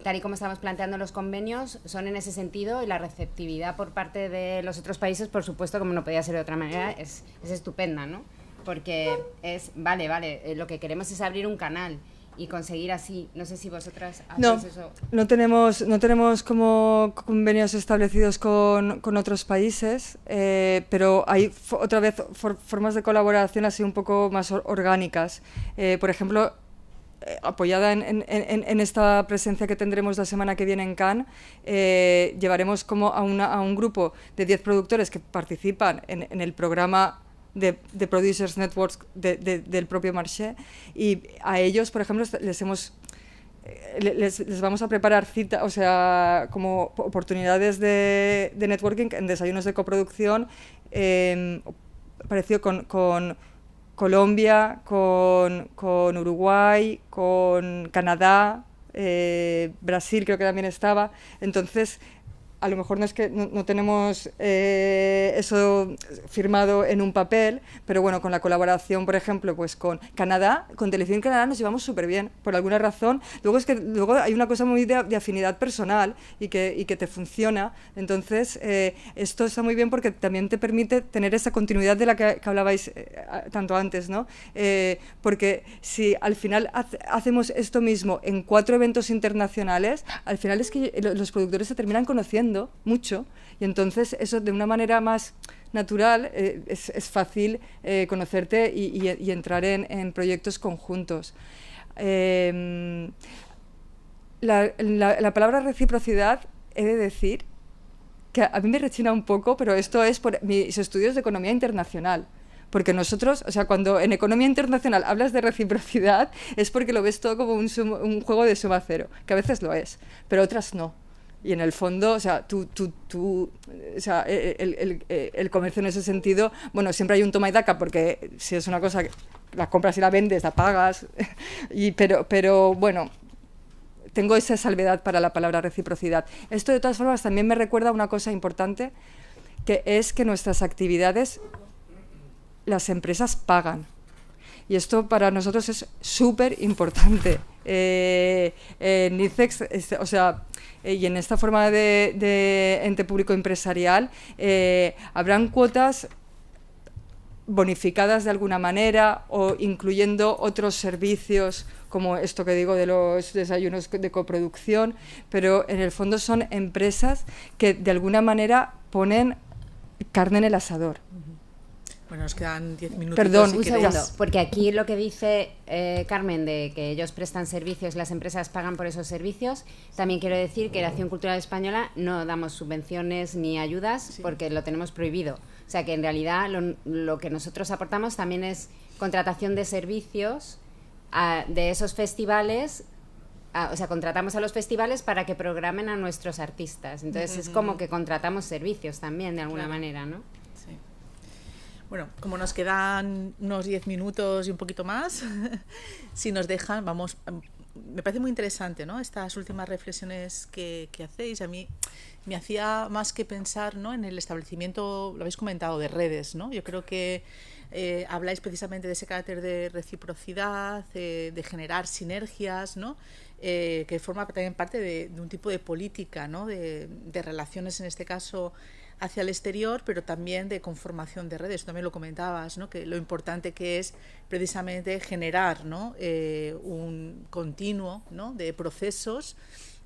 tal y como estamos planteando los convenios, son en ese sentido, y la receptividad por parte de los otros países, por supuesto, como no podía ser de otra manera, es estupenda, ¿no? Porque vale, lo que queremos es abrir un canal y conseguir así. No sé si vosotras hacéis eso. No tenemos como convenios establecidos con otros países, pero hay otra vez formas de colaboración así un poco más orgánicas. Por ejemplo, apoyada en esta presencia que tendremos la semana que viene en Cannes, llevaremos como a un grupo de 10 productores que participan en el programa de Producers Networks del propio Marché, y a ellos, por ejemplo, les vamos a preparar cita, o sea, como oportunidades de networking en desayunos de coproducción, parecido con Colombia, con Uruguay, con Canadá, Brasil creo que también estaba. Entonces, a lo mejor no es que no tenemos eso firmado en un papel, pero bueno, con la colaboración, por ejemplo, pues con Canadá, con Telefilm Canadá nos llevamos súper bien, por alguna razón. Luego hay una cosa muy de afinidad personal y que te funciona. Entonces, esto está muy bien porque también te permite tener esa continuidad de la que hablabais tanto antes, ¿no? Porque si al final hacemos esto mismo en 4 eventos internacionales, al final es que los productores se terminan conociendo mucho, y entonces eso de una manera más natural es fácil conocerte y entrar en proyectos conjuntos. La palabra reciprocidad, he de decir que a mí me rechina un poco, pero esto es por mis estudios de economía internacional. Porque nosotros, o sea, cuando en economía internacional hablas de reciprocidad, es porque lo ves todo como un juego de suma cero, que a veces lo es, pero otras no. Y en el fondo, o sea, o sea, el comercio en ese sentido, bueno, siempre hay un toma y daca, porque si es una cosa que la compras y la vendes, la pagas, pero bueno, tengo esa salvedad para la palabra reciprocidad. Esto, de todas formas, también me recuerda a una cosa importante, que es que nuestras actividades las empresas pagan. Y esto para nosotros es súper importante. En ICEX, o sea, y en esta forma de ente público empresarial, habrán cuotas bonificadas de alguna manera o incluyendo otros servicios como esto que digo de los desayunos de coproducción, pero en el fondo son empresas que de alguna manera ponen carne en el asador. Bueno, nos quedan 10 minutos. Perdón, un segundo, porque aquí lo que dice Carmen de que ellos prestan servicios, las empresas pagan por esos servicios, también quiero decir que la Acción Cultural Española no damos subvenciones ni ayudas porque lo tenemos prohibido. O sea que en realidad lo que nosotros aportamos también es contratación de servicios de esos festivales. O sea, contratamos a los festivales para que programen a nuestros artistas. Entonces es como que contratamos servicios también de alguna manera, ¿no? Sí. Bueno, como nos quedan unos 10 minutos y un poquito más, si nos dejan, vamos. Me parece muy interesante, ¿no? Estas últimas reflexiones que hacéis. A mí me hacía más que pensar, ¿no?, en el establecimiento, lo habéis comentado, de redes, ¿no? Yo creo que habláis precisamente de ese carácter de reciprocidad, de generar sinergias, ¿no? Que forma también parte de un tipo de política, ¿no?, de relaciones, en este caso, hacia el exterior, pero también de conformación de redes. Tú también lo comentabas, ¿no?, que lo importante que es precisamente generar, ¿no?, un continuo, ¿no?, de procesos,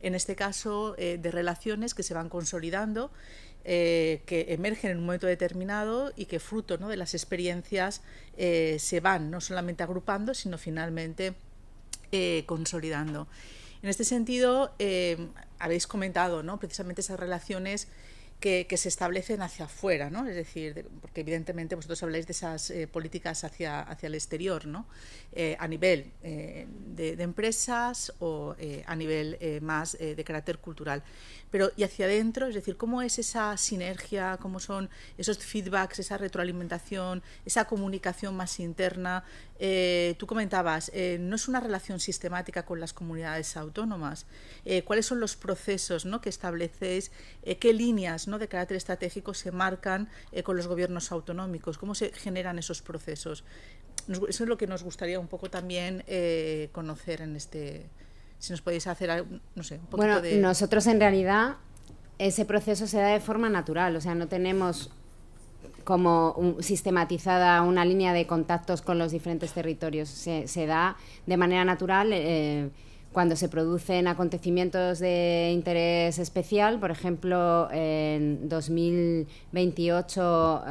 en este caso de relaciones que se van consolidando, que emergen en un momento determinado y que fruto, ¿no?, de las experiencias se van no solamente agrupando, sino finalmente consolidando. En este sentido, habéis comentado, ¿no?, precisamente esas relaciones que se establecen hacia afuera, ¿no? Es decir, porque evidentemente vosotros habláis de esas políticas hacia el exterior, ¿no? A nivel de empresas o a nivel más de carácter cultural. Pero y hacia adentro, es decir, ¿cómo es esa sinergia? ¿Cómo son esos feedbacks, esa retroalimentación, esa comunicación más interna? Tú comentabas, no es una relación sistemática con las comunidades autónomas. ¿Cuáles son los procesos, ¿no?, que establecéis? ¿Qué líneas, ¿no?, de carácter estratégico se marcan con los gobiernos autonómicos? ¿Cómo se generan esos procesos? Eso es lo que nos gustaría un poco también conocer en este... Si nos podéis hacer, no sé, un poquito de... Bueno, nosotros en realidad ese proceso se da de forma natural, o sea, no tenemos como sistematizada una línea de contactos con los diferentes territorios, se da de manera natural cuando se producen acontecimientos de interés especial. Por ejemplo, en 2028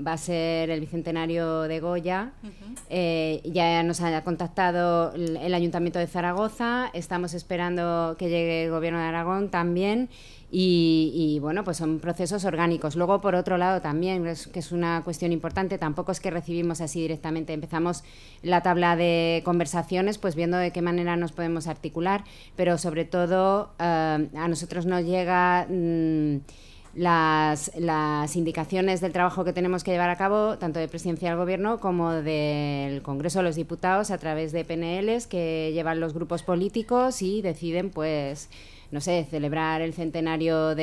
va a ser el bicentenario de Goya. Ya nos ha contactado el Ayuntamiento de Zaragoza, estamos esperando que llegue el Gobierno de Aragón también. Y bueno, pues son procesos orgánicos. Luego, por otro lado, también, que es una cuestión importante, tampoco es que recibimos así directamente. Empezamos la tabla de conversaciones, pues viendo de qué manera nos podemos articular, pero sobre todo a nosotros nos llega las indicaciones del trabajo que tenemos que llevar a cabo, tanto de Presidencia del Gobierno como del Congreso de los Diputados, a través de PNLs que llevan los grupos políticos y deciden, pues, no sé, celebrar el centenario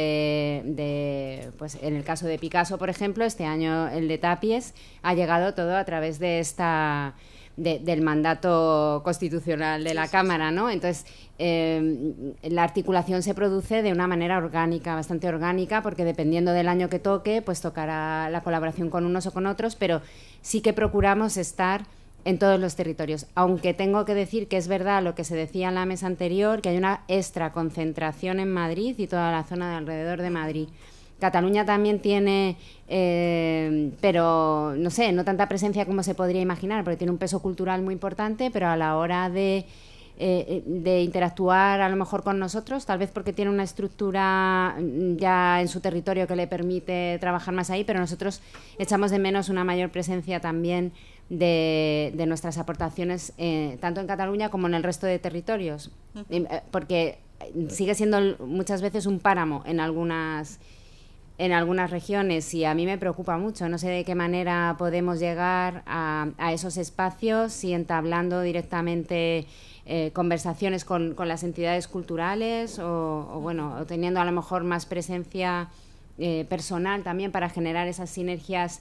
pues en el caso de Picasso, por ejemplo, este año el de Tapies, ha llegado todo a través de del mandato constitucional de la Cámara, ¿no? Entonces, la articulación se produce de una manera orgánica, bastante orgánica, porque dependiendo del año que toque, pues tocará la colaboración con unos o con otros, pero sí que procuramos estar en todos los territorios, aunque tengo que decir que es verdad lo que se decía en la mesa anterior, que hay una extra concentración en Madrid y toda la zona de alrededor de Madrid. Cataluña también tiene, pero no sé, no tanta presencia como se podría imaginar, porque tiene un peso cultural muy importante, pero a la hora de interactuar a lo mejor con nosotros, tal vez porque tiene una estructura ya en su territorio que le permite trabajar más ahí, pero nosotros echamos de menos una mayor presencia también de nuestras aportaciones tanto en Cataluña como en el resto de territorios, porque sigue siendo muchas veces un páramo en algunas regiones, y a mí me preocupa mucho. No sé de qué manera podemos llegar a esos espacios, si entablando directamente conversaciones con las entidades culturales o teniendo a lo mejor más presencia personal también para generar esas sinergias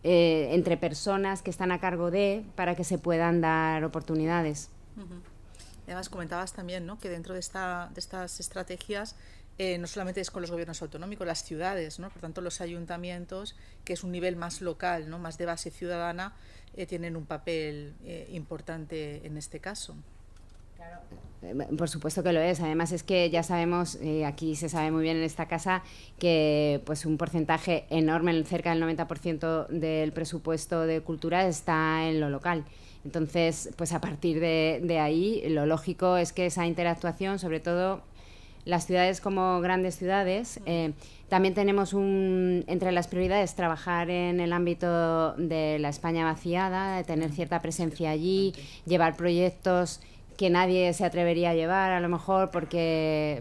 entre personas que están a cargo para que se puedan dar oportunidades. Además comentabas también, ¿no?, que dentro de estas estrategias no solamente es con los gobiernos autonómicos, las ciudades, ¿no?, por tanto los ayuntamientos, que es un nivel más local, ¿no?, más de base ciudadana, tienen un papel importante en este caso. Claro. Por supuesto que lo es. Además es que ya sabemos, aquí se sabe muy bien en esta casa, que pues un porcentaje enorme, cerca del 90% del presupuesto de cultura está en lo local. Entonces, pues a partir de ahí, lo lógico es que esa interactuación, sobre todo las ciudades como grandes ciudades, también tenemos entre las prioridades trabajar en el ámbito de la España vaciada, de tener cierta presencia allí, llevar proyectos que nadie se atrevería a llevar, a lo mejor porque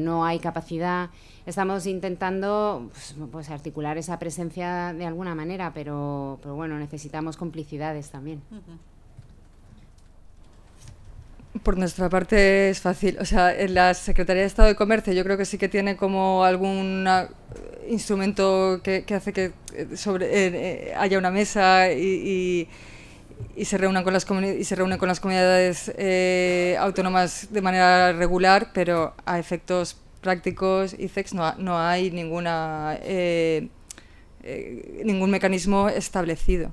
no hay capacidad. Estamos intentando pues articular esa presencia de alguna manera, pero bueno, necesitamos complicidades también. Por nuestra parte es fácil. O sea, en la Secretaría de Estado de Comercio yo creo que sí que tiene como algún instrumento que hace que haya una mesa y se reúnan con las comunidades autónomas de manera regular, pero a efectos prácticos ICEX no hay ningún mecanismo establecido.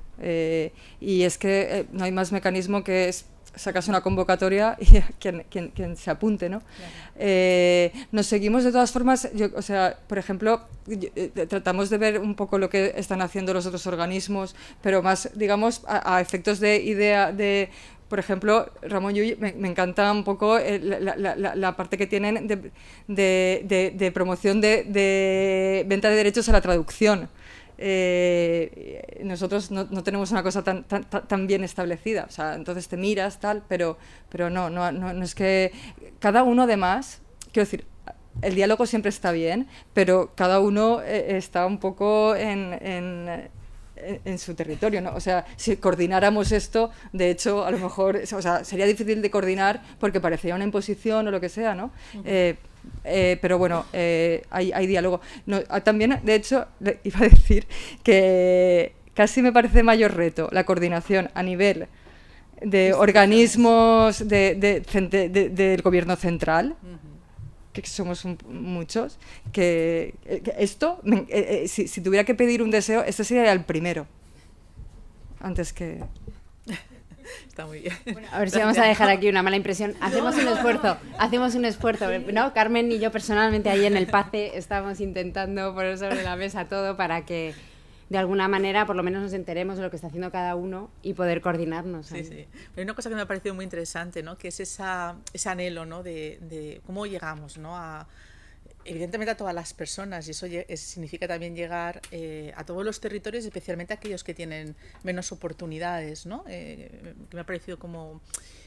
Y es que no hay más mecanismo que sacas una convocatoria y quien se apunte, ¿no? Claro. Nos seguimos de todas formas, o sea, por ejemplo, tratamos de ver un poco lo que están haciendo los otros organismos, pero más, digamos, a efectos de idea de... Por ejemplo, Ramón Llull, me encanta un poco la parte que tienen de promoción de venta de derechos a la traducción. Nosotros no tenemos una cosa tan bien establecida, o sea, entonces te miras tal, pero no es que cada uno, además, quiero decir, el diálogo siempre está bien, pero cada uno está un poco en su territorio, ¿no? O sea, si coordináramos esto, de hecho, a lo mejor, o sea, sería difícil de coordinar porque parecería una imposición o lo que sea, ¿no? Pero bueno, hay diálogo. No, también, de hecho, iba a decir que casi me parece mayor reto la coordinación a nivel de organismos del gobierno central, que somos muchos, que esto, si tuviera que pedir un deseo, este sería el primero, antes que... Está muy bien. Bueno, a ver si vamos a dejar aquí una mala impresión. Hacemos un esfuerzo, ¿no? Carmen y yo personalmente ahí en el PACE estamos intentando poner sobre la mesa todo para que de alguna manera por lo menos nos enteremos de lo que está haciendo cada uno y poder coordinarnos. Sí, sí. Hay una cosa que me ha parecido muy interesante, ¿no?, que es ese anhelo, ¿no?, de cómo llegamos, ¿no?, evidentemente a todas las personas, y eso significa también llegar a todos los territorios, especialmente a aquellos que tienen menos oportunidades, ¿no? Que me ha parecido como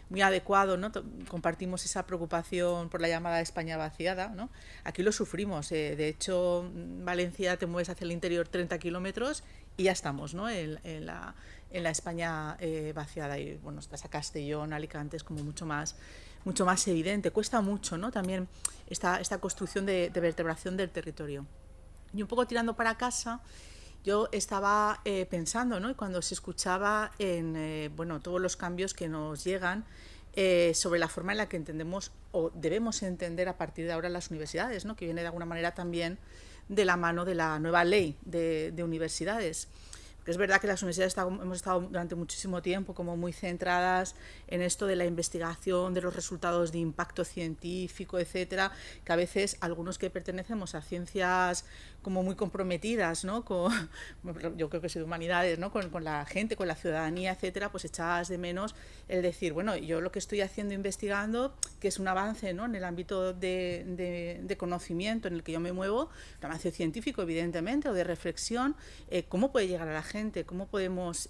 muy adecuado, ¿no? Compartimos esa preocupación por la llamada España vaciada, ¿no? Aquí lo sufrimos, de hecho, en Valencia te mueves hacia el interior 30 kilómetros y ya estamos, ¿no?, en la España vaciada, y bueno, estás a Castellón, Alicante, es como mucho más evidente. Cuesta mucho, ¿no?, también esta construcción de vertebración del territorio. Y un poco tirando para casa, yo estaba pensando, ¿no?, y cuando se escuchaba en todos los cambios que nos llegan sobre la forma en la que entendemos o debemos entender a partir de ahora las universidades, ¿no?, que viene de alguna manera también de la mano de la nueva ley de universidades. Que es verdad que las universidades hemos estado durante muchísimo tiempo como muy centradas en esto de la investigación, de los resultados de impacto científico, etcétera, que a veces algunos que pertenecemos a ciencias como muy comprometidas, ¿no?, yo creo que soy de humanidades, ¿no?, con la gente, con la ciudadanía, etcétera, pues echas de menos el decir, bueno, yo lo que estoy haciendo investigando, que es un avance, ¿no?, en el ámbito de conocimiento en el que yo me muevo, un avance científico, evidentemente, o de reflexión, ¿cómo puede llegar a la gente? ¿Cómo podemos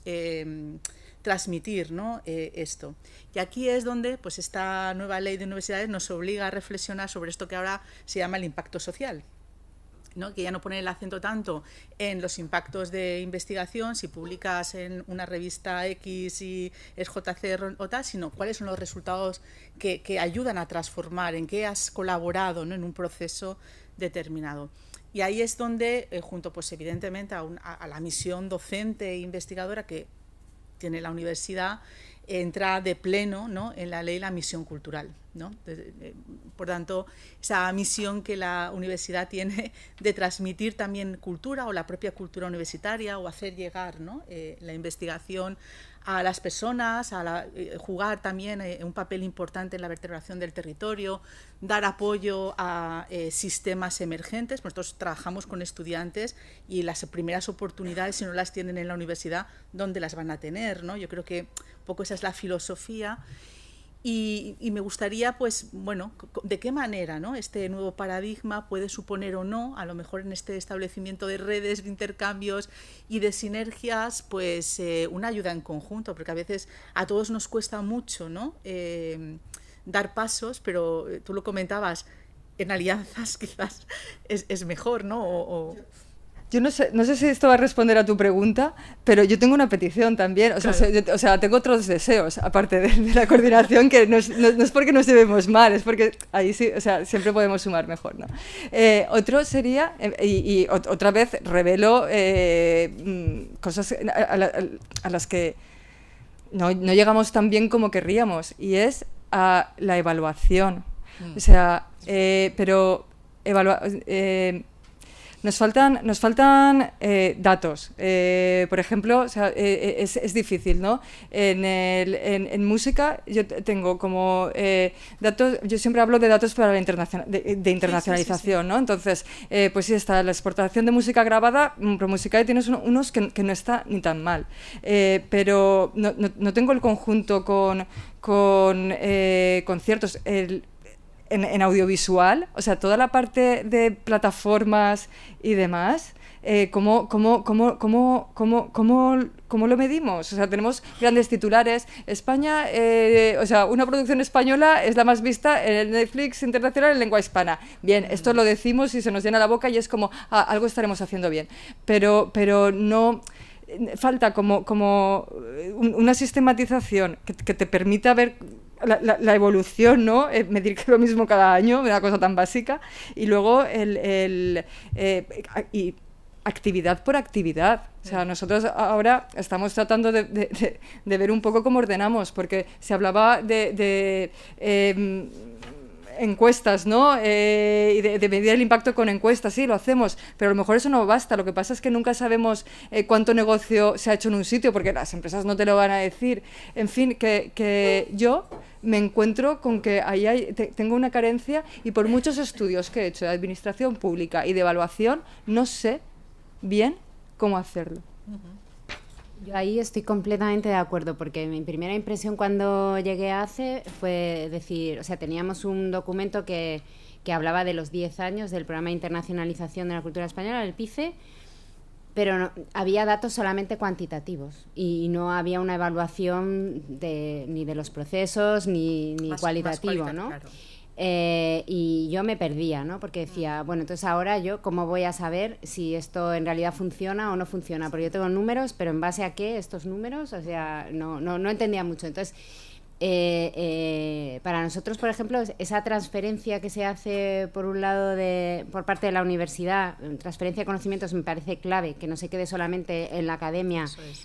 transmitir, ¿no?, esto? Y aquí es donde pues esta nueva ley de universidades nos obliga a reflexionar sobre esto que ahora se llama el impacto social, ¿no?, que ya no pone el acento tanto en los impactos de investigación, si publicas en una revista X y es JCR o tal, sino cuáles son los resultados que ayudan a transformar, en qué has colaborado, ¿no?, en un proceso determinado. Y ahí es donde, junto pues evidentemente a la misión docente e investigadora que tiene la universidad, entra de pleno, ¿no?, en la ley la misión cultural, ¿no? Por tanto, esa misión que la universidad tiene de transmitir también cultura o la propia cultura universitaria o hacer llegar, ¿no?, la investigación a las personas, jugar también un papel importante en la vertebración del territorio, dar apoyo a sistemas emergentes. Nosotros trabajamos con estudiantes y las primeras oportunidades, si no las tienen en la universidad, ¿dónde las van a tener, ¿no? Yo creo que un poco esa es la filosofía. Y me gustaría, pues, bueno, de qué manera, ¿no?, este nuevo paradigma puede suponer o no, a lo mejor en este establecimiento de redes, de intercambios y de sinergias, pues una ayuda en conjunto, porque a veces a todos nos cuesta mucho, ¿no?, dar pasos, pero tú lo comentabas, en alianzas quizás es mejor, ¿no? Yo no sé si esto va a responder a tu pregunta, pero yo tengo una petición también. O sea, claro. tengo otros deseos, aparte de la coordinación, que no es porque nos llevemos mal, es porque ahí sí, o sea, siempre podemos sumar mejor, ¿no? Otro sería, y otra vez revelo cosas a las que no llegamos tan bien como querríamos, y es a la evaluación. O sea, pero nos faltan datos. Por ejemplo, o sea, es difícil, ¿no? En música yo tengo como datos, yo siempre hablo de datos para la de internacionalización, sí. ¿No? Entonces, pues sí, está la exportación de música grabada, ProMusicae tienes unos que no está ni tan mal. Pero no tengo el conjunto con conciertos. En audiovisual, o sea, toda la parte de plataformas y demás, ¿cómo lo medimos? O sea, tenemos grandes titulares. España, o sea, una producción española es la más vista en el Netflix internacional en lengua hispana. Bien, esto lo decimos y se nos llena la boca y es como, algo estaremos haciendo bien. Pero no... Falta como una sistematización que te permita ver la evolución, ¿no? Medir que lo mismo cada año, una cosa tan básica, y luego y actividad por actividad. O sea, nosotros ahora estamos tratando de ver un poco cómo ordenamos, porque se hablaba de encuestas, ¿no? Y de medir el impacto con encuestas, sí, lo hacemos, pero a lo mejor eso no basta. Lo que pasa es que nunca sabemos cuánto negocio se ha hecho en un sitio, porque las empresas no te lo van a decir. En fin, que yo me encuentro con que ahí tengo una carencia, y por muchos estudios que he hecho de administración pública y de evaluación, no sé bien cómo hacerlo. Yo ahí estoy completamente de acuerdo, porque mi primera impresión cuando llegué a ACE fue decir, o sea, teníamos un documento que hablaba de los 10 años del Programa de Internacionalización de la Cultura Española, el PICE, pero había datos solamente cuantitativos y no había una evaluación ni de los procesos ni cualitativo, ¿no? Claro. Y yo me perdía, ¿no? Porque decía, bueno, entonces ahora yo, ¿cómo voy a saber si esto en realidad funciona o no funciona? Porque yo tengo números, pero ¿en base a qué estos números? O sea, no entendía mucho. Entonces, para nosotros, por ejemplo, esa transferencia que se hace, por un lado, por parte de la universidad, transferencia de conocimientos, me parece clave, que no se quede solamente en la academia,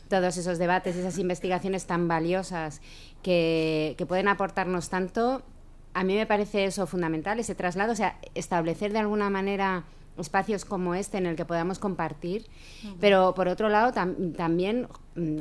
todos esos debates, esas investigaciones tan valiosas que pueden aportarnos tanto. A mí me parece eso fundamental, ese traslado, o sea, establecer de alguna manera espacios como este en el que podamos compartir, pero por otro lado también,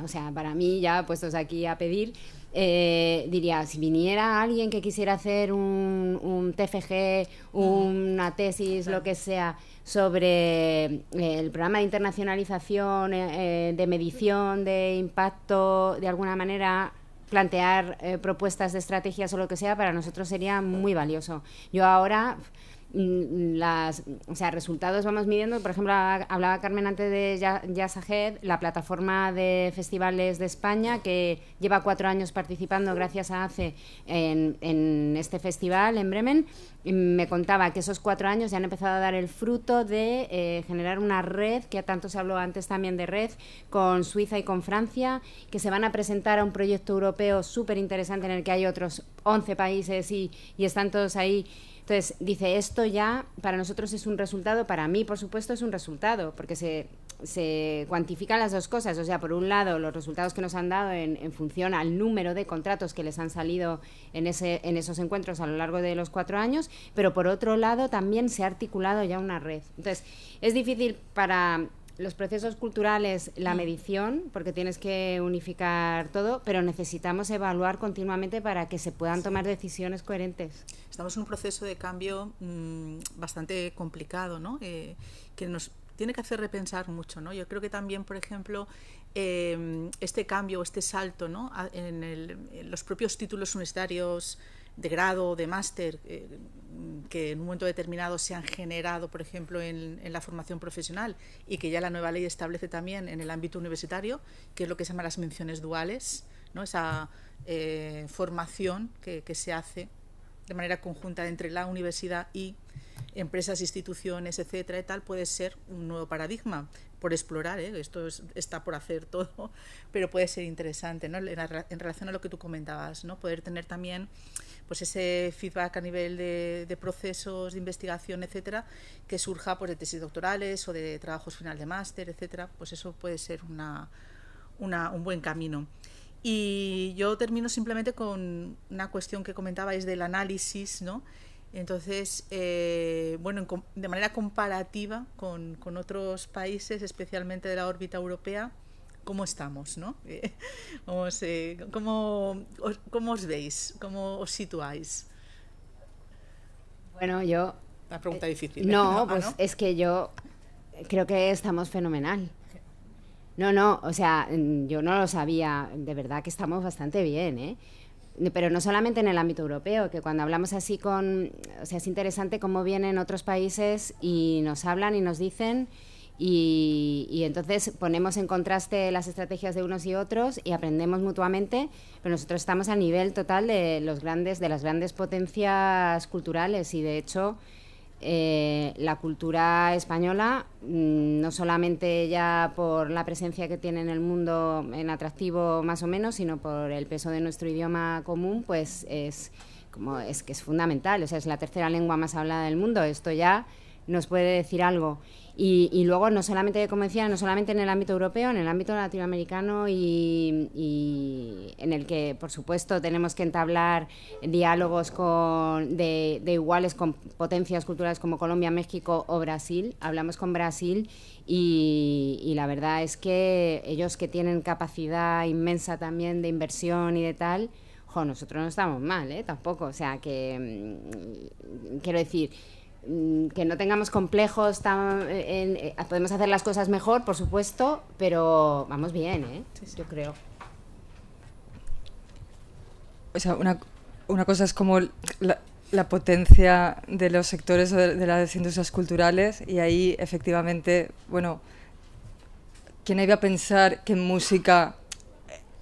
o sea, para mí, ya puestos aquí a pedir, diría, si viniera alguien que quisiera hacer un TFG, una tesis, lo que sea, sobre el programa de internacionalización, de medición de impacto, de alguna manera plantear propuestas de estrategias o lo que sea, para nosotros sería muy valioso. Yo ahora resultados vamos midiendo, por ejemplo, hablaba Carmen antes de Jazz Ahead, la plataforma de festivales de España, que lleva 4 años participando gracias a ACE en este festival en Bremen, y me contaba que esos 4 años ya han empezado a dar el fruto de generar una red, que tanto se habló antes también de red, con Suiza y con Francia, que se van a presentar a un proyecto europeo súper interesante en el que hay otros 11 países y están todos ahí Entonces, dice, esto ya para nosotros es un resultado, para mí, por supuesto, es un resultado, porque se cuantifican las dos cosas. O sea, por un lado, los resultados que nos han dado en función al número de contratos que les han salido en esos encuentros a lo largo de los 4 años, pero por otro lado también se ha articulado ya una red. Entonces, es difícil para los procesos culturales la medición, porque tienes que unificar todo, pero necesitamos evaluar continuamente para que se puedan tomar decisiones coherentes. Estamos en un proceso de cambio bastante complicado, ¿no? Que nos tiene que hacer repensar mucho, ¿no? Yo creo que también, por ejemplo, este cambio, este salto, ¿no? en los propios títulos universitarios de grado o de máster que en un momento determinado se han generado, por ejemplo, en la formación profesional y que ya la nueva ley establece también en el ámbito universitario, que es lo que se llama las menciones duales, ¿no? Esa formación que se hace de manera conjunta entre la universidad y empresas, instituciones, etcétera, y tal, puede ser un nuevo paradigma por explorar, esto está por hacer todo, pero puede ser interesante, ¿no? En relación a lo que tú comentabas, ¿no? Poder tener también pues ese feedback a nivel de procesos de investigación, etcétera, que surja pues de tesis doctorales o de trabajos final de máster, etcétera, pues eso puede ser un buen camino. Y yo termino simplemente con una cuestión que comentabais del análisis, ¿no? Entonces, bueno, de manera comparativa con otros países, especialmente de la órbita europea, ¿cómo estamos, no? ¿Cómo os veis? ¿Cómo os situáis? Bueno, yo... Una pregunta difícil. No, pues ¿no? Es que yo creo que estamos fenomenal. No, o sea, yo no lo sabía, de verdad que estamos bastante bien, ¿eh? Pero no solamente en el ámbito europeo, que cuando hablamos así o sea, es interesante cómo vienen otros países y nos hablan y nos dicen y entonces ponemos en contraste las estrategias de unos y otros y aprendemos mutuamente, pero nosotros estamos a nivel total de las grandes potencias culturales y de hecho la cultura española, no solamente ya por la presencia que tiene en el mundo en atractivo más o menos, sino por el peso de nuestro idioma común, pues es que es fundamental. O sea, es la tercera lengua más hablada del mundo. Esto ya nos puede decir algo. Y luego, no solamente, como decía, no solamente en el ámbito europeo, en el ámbito latinoamericano y en el que, por supuesto, tenemos que entablar diálogos de iguales con potencias culturales como Colombia, México o Brasil. Hablamos con Brasil y la verdad es que ellos que tienen capacidad inmensa también de inversión y de tal, nosotros no estamos mal, tampoco. O sea, que quiero decir... que no tengamos complejos, podemos hacer las cosas mejor, por supuesto, pero vamos bien, sí, yo creo. O sea, una cosa es como la potencia de los sectores o de las industrias culturales y ahí efectivamente, bueno, ¿quién iba a pensar que en música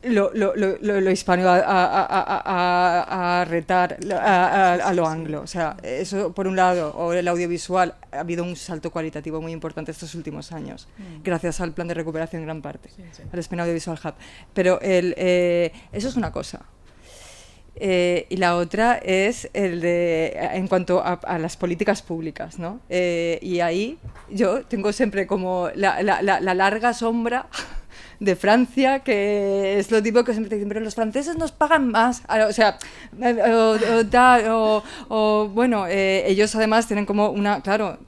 lo hispano a retar a lo anglo? O sea, eso por un lado, o el audiovisual, ha habido un salto cualitativo muy importante estos últimos años, gracias al plan de recuperación en gran parte, sí. Al Spain Audiovisual Hub. Pero eso es una cosa. Y la otra es en cuanto a las políticas públicas, ¿no? Y ahí yo tengo siempre como la larga sombra de Francia, que es lo tipo que siempre te dicen, pero los franceses nos pagan más, o sea, bueno, ellos además tienen como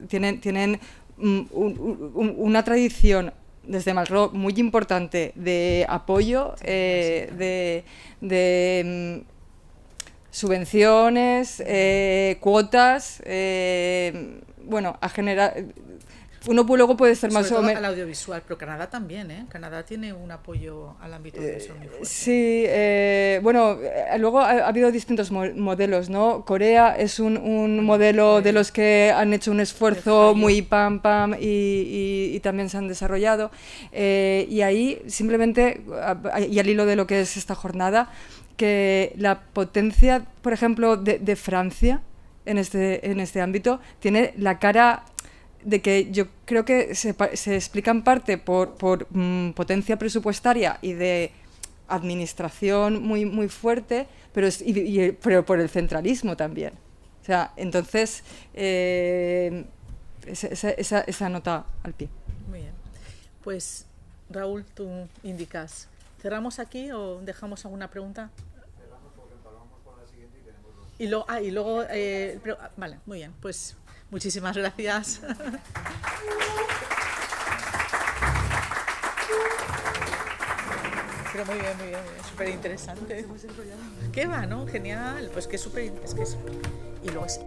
tienen una tradición desde Malraux muy importante de apoyo, de subvenciones, cuotas, bueno, a generar... Uno luego puede ser más o menos al audiovisual, pero Canadá también, ¿eh? Canadá tiene un apoyo al ámbito audiovisual muy fuerte. Sí, bueno, luego ha habido distintos modelos, ¿no? Corea es un modelo de los que han hecho un esfuerzo muy pam y también se han desarrollado. Y ahí simplemente, y al hilo de lo que es esta jornada, que la potencia, por ejemplo, de Francia en este ámbito tiene la cara de que yo creo que se explica en parte por potencia presupuestaria y de administración muy fuerte, pero por el centralismo también. O sea, entonces, esa nota al pie. Muy bien. Pues, Raúl, tú indicas. ¿Cerramos aquí o dejamos alguna pregunta? Cerramos porque empalmamos con la siguiente y tenemos dos. Y luego vale, muy bien. Pues muchísimas gracias. Pero muy bien, súper interesante. ¿Qué va, no? Genial. Pues que es súper... y luego es...